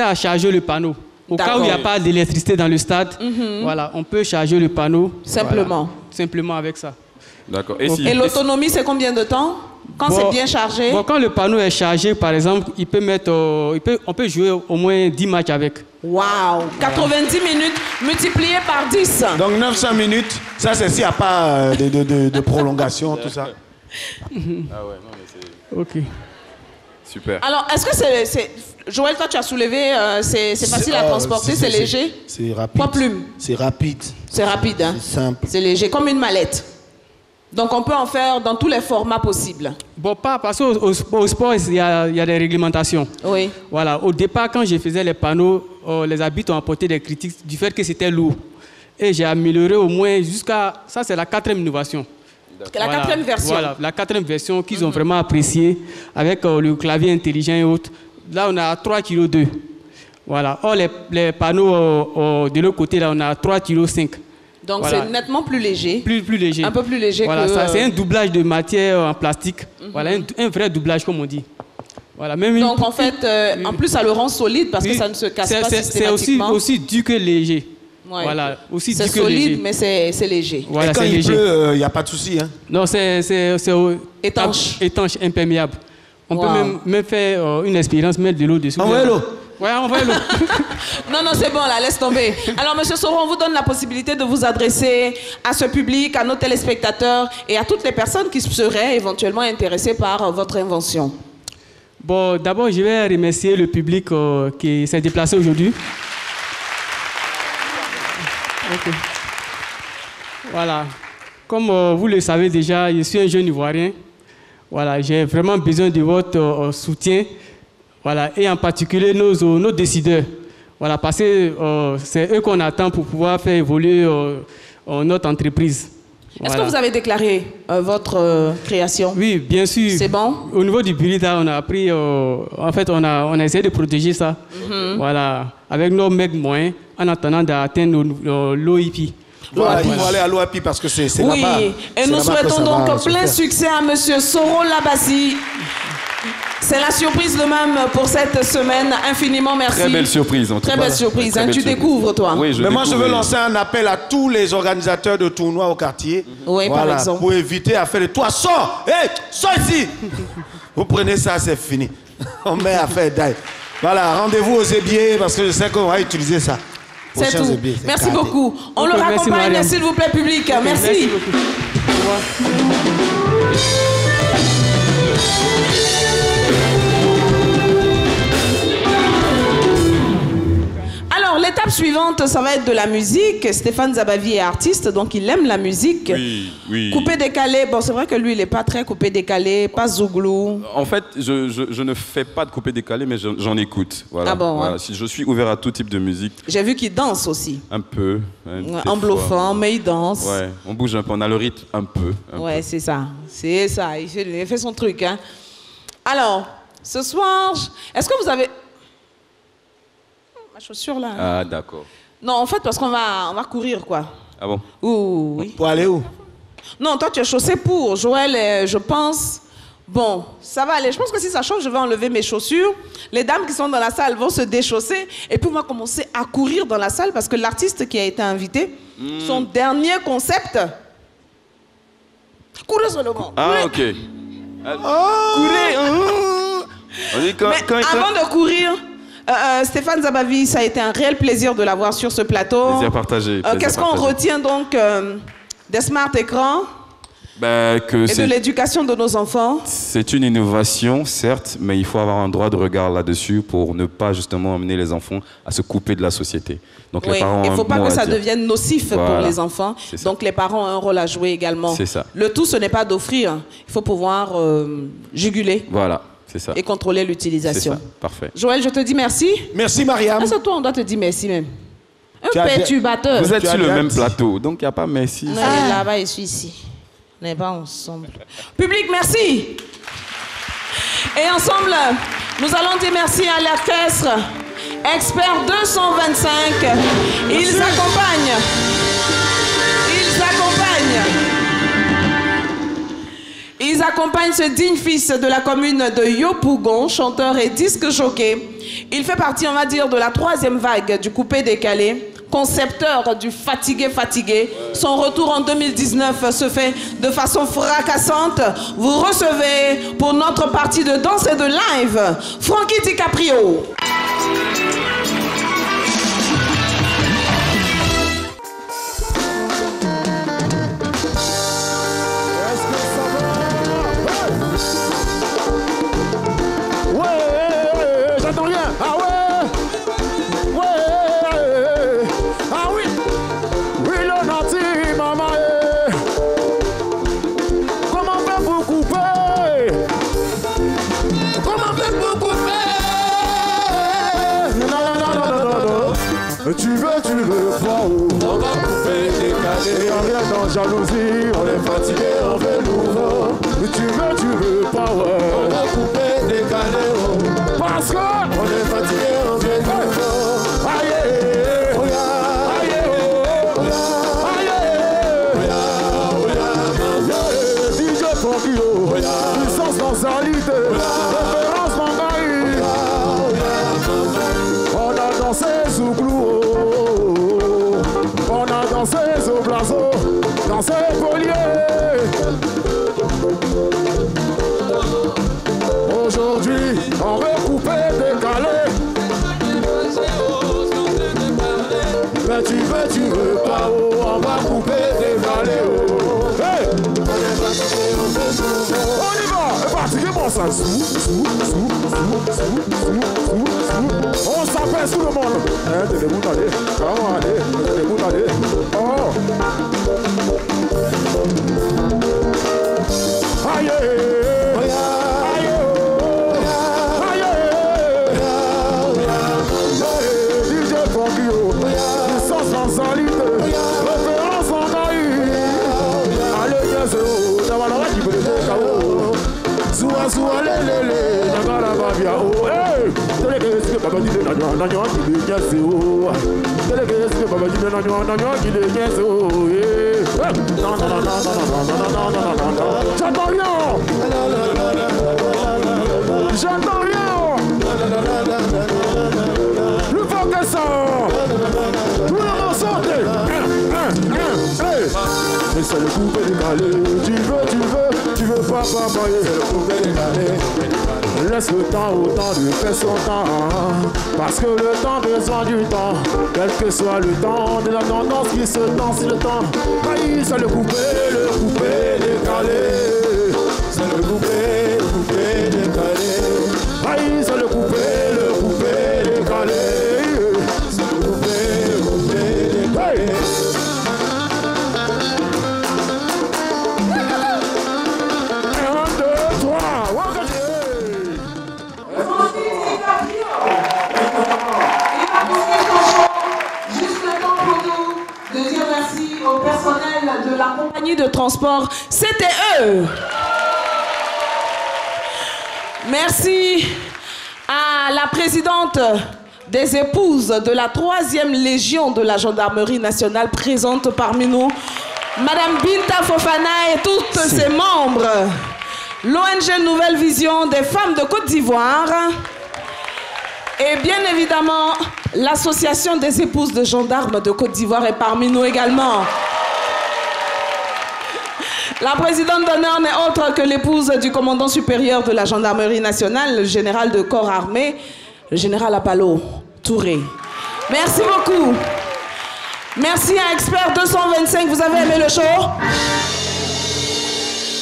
à charger le panneau. Au cas où il n'y a pas d'électricité dans le stade, voilà, on peut charger le panneau. Simplement. Voilà, simplement avec ça. D'accord. Et l'autonomie, c'est combien de temps? Quand c'est bien chargé? Quand le panneau est chargé, par exemple, on peut jouer au moins 10 matchs avec. Waouh! 90 minutes multipliées par 10. Donc 900 minutes, ça c'est s'il n'y a pas de prolongation, tout ça. Ah ouais, non mais c'est... Ok. Super. Alors, est-ce que c'est... Joël, toi tu as soulevé, c'est facile à transporter, c'est léger? C'est rapide. Poids plume? C'est rapide. C'est rapide, hein? C'est simple. C'est léger, comme une mallette. Donc on peut en faire dans tous les formats possibles. Bon, pas parce qu'au sport, il y a des réglementations. Oui. Voilà, au départ, quand je faisais les panneaux, les arbitres ont apporté des critiques du fait que c'était lourd. Et j'ai amélioré au moins jusqu'à... Ça, c'est la 4e innovation. La 4e version. Voilà, la 4e version qu'ils ont vraiment appréciée avec le clavier intelligent et autres. Là, on a 3,2 kg. Voilà. Or, les panneaux de l'autre côté, là, on a 3,5 kg. Donc c'est nettement plus léger. Plus léger. Un peu plus léger voilà, que... Voilà, c'est un doublage de matière en plastique. Voilà, un vrai doublage, comme on dit. Voilà, même donc en fait, en plus, ça le rend solide parce que ça ne se casse pas systématiquement. C'est aussi dur que léger. Ouais. Voilà, aussi c'est solide, mais c'est léger. Voilà, et quand il pleut, il n'y a pas de souci. Hein? Non, c'est étanche. Étanche, imperméable. On peut même faire une expérience, mettre de l'eau dessus. Envoyez l'eau. Ouais, envoyez l'eau. Non, c'est bon, là, laisse tomber. Alors, Monsieur Soro, on vous donne la possibilité de vous adresser à ce public, à nos téléspectateurs et à toutes les personnes qui seraient éventuellement intéressées par votre invention. Bon, d'abord, je vais remercier le public qui s'est déplacé aujourd'hui. Okay. Voilà. Comme vous le savez déjà, je suis un jeune Ivoirien. Voilà, j'ai vraiment besoin de votre soutien. Voilà, et en particulier nos décideurs. Voilà, parce que c'est eux qu'on attend pour pouvoir faire évoluer notre entreprise. Est-ce que vous avez déclaré votre création? Oui, bien sûr. C'est bon? Au niveau du burrito, on a pris... en fait, on a essayé de protéger ça. Voilà, avec nos mecs moyens, en attendant d'atteindre l'OIP. Il faut aller à l'OIP parce que c'est là-bas. Oui, et nous souhaitons donc plein succès à M. Soro Labassi. C'est la surprise de même pour cette semaine. Infiniment merci. Très belle surprise. Très belle surprise. Très belle surprise. Découvres, toi. Oui, mais moi, je veux lancer un appel à tous les organisateurs de tournois au quartier. Oui, par exemple. Pour éviter à faire les toits. Sors! Hé! Sors ici! Vous prenez ça, c'est fini. On met à faire d'ail. Voilà, rendez-vous aux ébiers parce que je sais qu'on va utiliser ça. C'est tout. Merci carré. beaucoup. On Ok, le merci, raccompagne, Mariam. s'il vous plaît, public. Ok, Merci. beaucoup. Au revoir. Alors, l'étape suivante, ça va être de la musique. Stéphane Zabavi est artiste, donc il aime la musique. Oui, oui. Coupé décalé, bon, c'est vrai que lui, il n'est pas très coupé décalé, pas zouglou. En fait, je ne fais pas de coupé décalé, mais j'en écoute. Voilà. Ah bon, Voilà. hein. Si je suis ouvert à tout type de musique. J'ai vu qu'il danse aussi. Un peu. En bluffant, mais il danse. Ouais, on bouge un peu, on a le rythme un peu. Ouais, c'est ça. C'est ça. Il fait son truc. Hein. Alors, ce soir, est-ce que vous avez... Ma chaussure là. Ah, d'accord. Non, en fait, parce qu'on va courir, quoi. Ah bon? Oui. Pour aller où? Non, toi, tu es chaussé pour. Joël, je pense... Bon, ça va aller. Je pense que si ça change, je vais enlever mes chaussures. Les dames qui sont dans la salle vont se déchausser. Et puis, on va commencer à courir dans la salle parce que l'artiste qui a été invité, son dernier concept... Courir sur le monde. Ah, ok. Courez. On dit Mais avant de courir... Stéphane Zabavi, ça a été un réel plaisir de l'avoir sur ce plateau. Plaisir partagé. Qu'est-ce qu'on retient donc des smart écrans et de l'éducation de nos enfants? C'est une innovation, certes, mais il faut avoir un droit de regard là-dessus pour ne pas justement amener les enfants à se couper de la société. Donc Oui, les parents il ne faut pas que ça dire. devienne nocif pour Voilà. les enfants. Donc les parents ont un rôle à jouer également. C'est ça. Le tout, ce n'est pas d'offrir. Il faut pouvoir juguler Voilà, c'est ça. et contrôler C'est l'utilisation. ça, parfait. Joël, je te dis merci. Merci, Mariam. Ah, c'est toi, on doit te dire merci même. Tu Un as bien- perturbateur. Vous êtes Tu as sur le bien même dit. plateau, donc il n'y a pas merci. Non, il est là-bas, je suis ici. On n'est pas ensemble. Public, merci. Et ensemble, nous allons dire merci à l'orchestre Expert 225. Ils accompagnent. Ils accompagnent ce digne fils de la commune de Yopougon, chanteur et disque jockey. Il fait partie, on va dire, de la 3e vague du coupé décalé. Concepteur du fatigué. Son retour en 2019 se fait de façon fracassante. Vous recevez pour notre partie de danse et de live, Frankie DiCaprio. Ouais, j'entends rien. Ah ouais. Ouais. Ah oui. Oui, le nati, maman. Comment faire pour couper? Comment faire pour couper? Non. Tu veux pas où? On va couper, décaler. On vient dans jalousie. On est fatigué, on fait nouveau. Tu veux pas, ouais. On va couper, décaler. Parce que on est fatigué, on fait nouveau. Aïe, aïe, aïe, DJ Fangio, puissance dans sa lutte, référence Mangaï. On a dansé sous clou, on a dansé sous blason, dansé polier. Aujourd'hui, on veut couper, décaler. Mais tu veux pas, oh, on va couper, décaler, oh. Hey! On y va! Pratiquez-moi ça. On s'appelle tout le monde. T'es debout, allez. Comment aller? T'es debout, allez. Oh! Aïe! J'entends rien. J'entends rien. Plus fort que ça. Tout le monde saute. Mais c'est le coupé décalé. Tu veux le papa moyen, c'est le coupé décalé. Laisse le temps au temps de faire son temps. Parce que le temps besoin du temps. Quel que soit le temps, de la tendance qui se danse le temps. Aïe, c'est le coupé décalé. C'est le coupé décalé. Aïe, c'est le coupé décalé. C'est le coupé décalé. Au personnel de la compagnie de transport, c'était eux. Merci à la présidente des épouses de la 3e Légion de la Gendarmerie nationale présente parmi nous, Madame Binta Fofana et tous ses membres, l'ONG Nouvelle Vision des femmes de Côte d'Ivoire et bien évidemment l'Association des épouses de gendarmes de Côte d'Ivoire est parmi nous également. La présidente d'honneur n'est autre que l'épouse du commandant supérieur de la gendarmerie nationale, le général de corps armé, le général Apollo Touré. Merci beaucoup. Merci à Expert 225, vous avez aimé le show?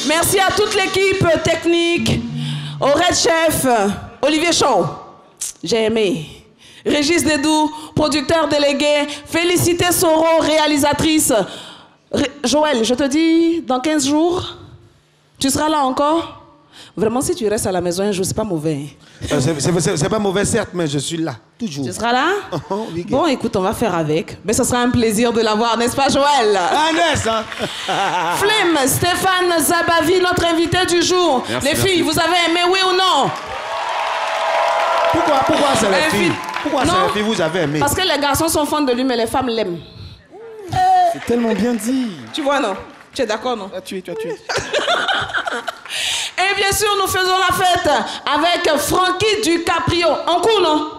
Merci à toute l'équipe technique, au Red Chef, Olivier Chaud, j'ai aimé. Régis Dédou, producteur délégué, Félicité Soro, réalisatrice. Joël, je te dis, dans 15 jours, tu seras là encore? Vraiment, si tu restes à la maison un jour, c'est pas mauvais. C'est pas mauvais, certes, mais je suis là, toujours. Tu seras là? Bon, écoute, on va faire avec. Mais ce sera un plaisir de l'avoir, n'est-ce pas, Joël? Ah, n'est-ce, hein? Flim, Stéphane Zabavi, notre invité du jour. Merci, les filles, vous avez aimé, oui ou non? Pourquoi c'est les filles? Pourquoi c'est les filles vous avez aimé? Parce que les garçons sont fans de lui, mais les femmes l'aiment. C'est tellement bien dit. Tu vois, non? Tu es d'accord, non? Tu as tué. Et bien sûr, nous faisons la fête avec Frankie DiCaprio. En cours, non?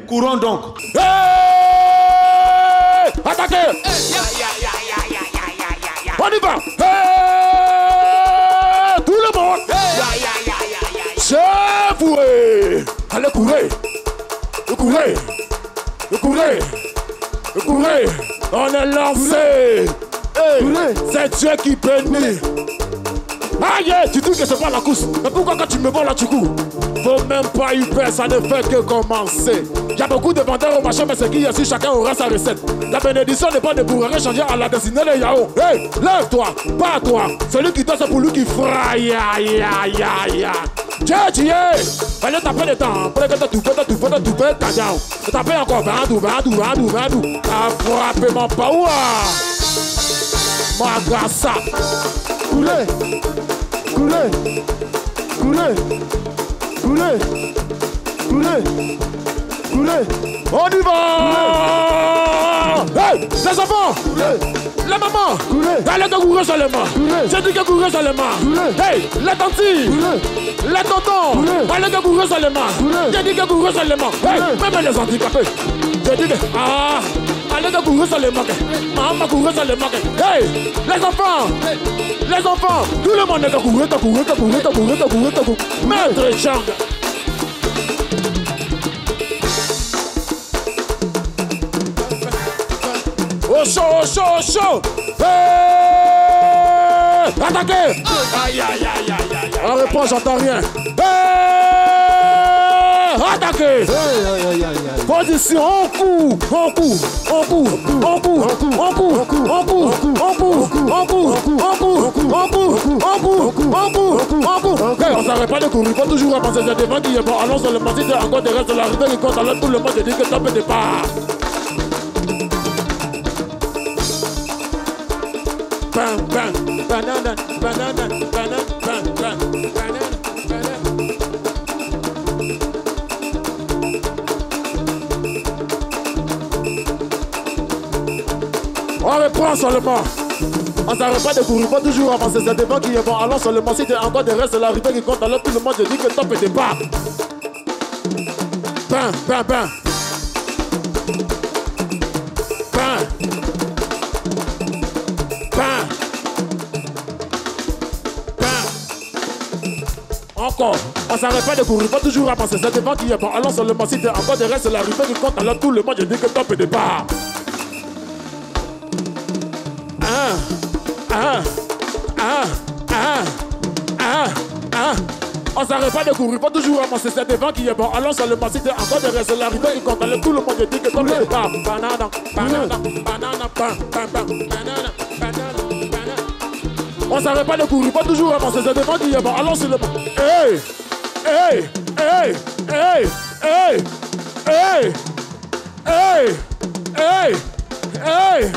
Courons donc. Hey! Attaquez! On y va! Hey! Tout le monde! C'est voué! Allez, courez! Courez! Courez! Courez! On est lancé! Hey! C'est Dieu qui bénit! Aïe, tu dis que c'est pas la course. Mais pourquoi quand tu me vois là, tu cours? Faut même pas y faire, ça ne fait que commencer. Y'a beaucoup de vendeurs au marché, mais c'est qui ici, chacun aura sa recette. La bénédiction n'est pas de pour rien changer à la destinée des Yao. Hey, lève-toi, pas toi. Celui qui danse, c'est pour lui qui fera. Dieu, tu es. Allez, taper le temps. Pour que tu fais, t'as down. Taper encore, bandou. T'as frappé mon power. Ma grâce. Coulez. On y va. Hey, les enfants, la maman, allez courir seulement. J'ai dit que courir seulement. Hey, les tantis, les tontons, allez courir seulement. J'ai dit que courir seulement. Hey, même les handicapés. J'ai dit que allez courir seulement. Maman courir seulement. Hey, les enfants, tout le monde est courir. Maître Chang. Oh chaud. Hey! Attaquez! Aïe. En réponse, j'entends rien. Hey! Attaquez! Position, on court. Hey, on s'arrête pas de courir, faut toujours avancer. C'est devant qui est bon. Allons seulement si t'es encore des restes de la rivière qui compte. Alors tout le monde te dit que top et départ. Bang. Banana. On reprend seulement. On s'arrête pas de courir, faut toujours avancer. C'est devant qui est bon. Allons seulement si t'es encore des restes de la rivière qui compte. Alors tout le monde te dit que top et départ. Bang. encore. On s'arrête pas de courir, pas toujours avancer. C'est devant qui est bon. Allons seulement si t'es encore de reste, c'est l'arrivée qui compte. Alors tout le monde, je dis que top et départ. On s'arrête pas de courir, pas toujours avancer. C'est devant qui est bon. Allons seulement si t'es encore de reste, c'est l'arrivée qui compte. Alors tout le monde, je dis que top et départ. Banana, banana, banana, banana. On s'arrête pas de courir, pas toujours avancer, c'est devant qui est bon, allons sur le banc. Hey, hey, hey, hey, hey, hey, hey, hey, hey,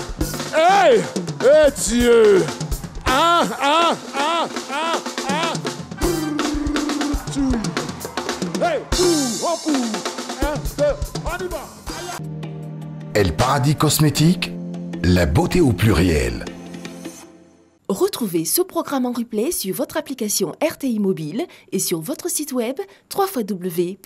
hey, hey, Dieu. Hey, on y va. El Paradis Cosmétique, la beauté au pluriel. Retrouvez ce programme en replay sur votre application RTI Mobile et sur votre site web www.rti.ci.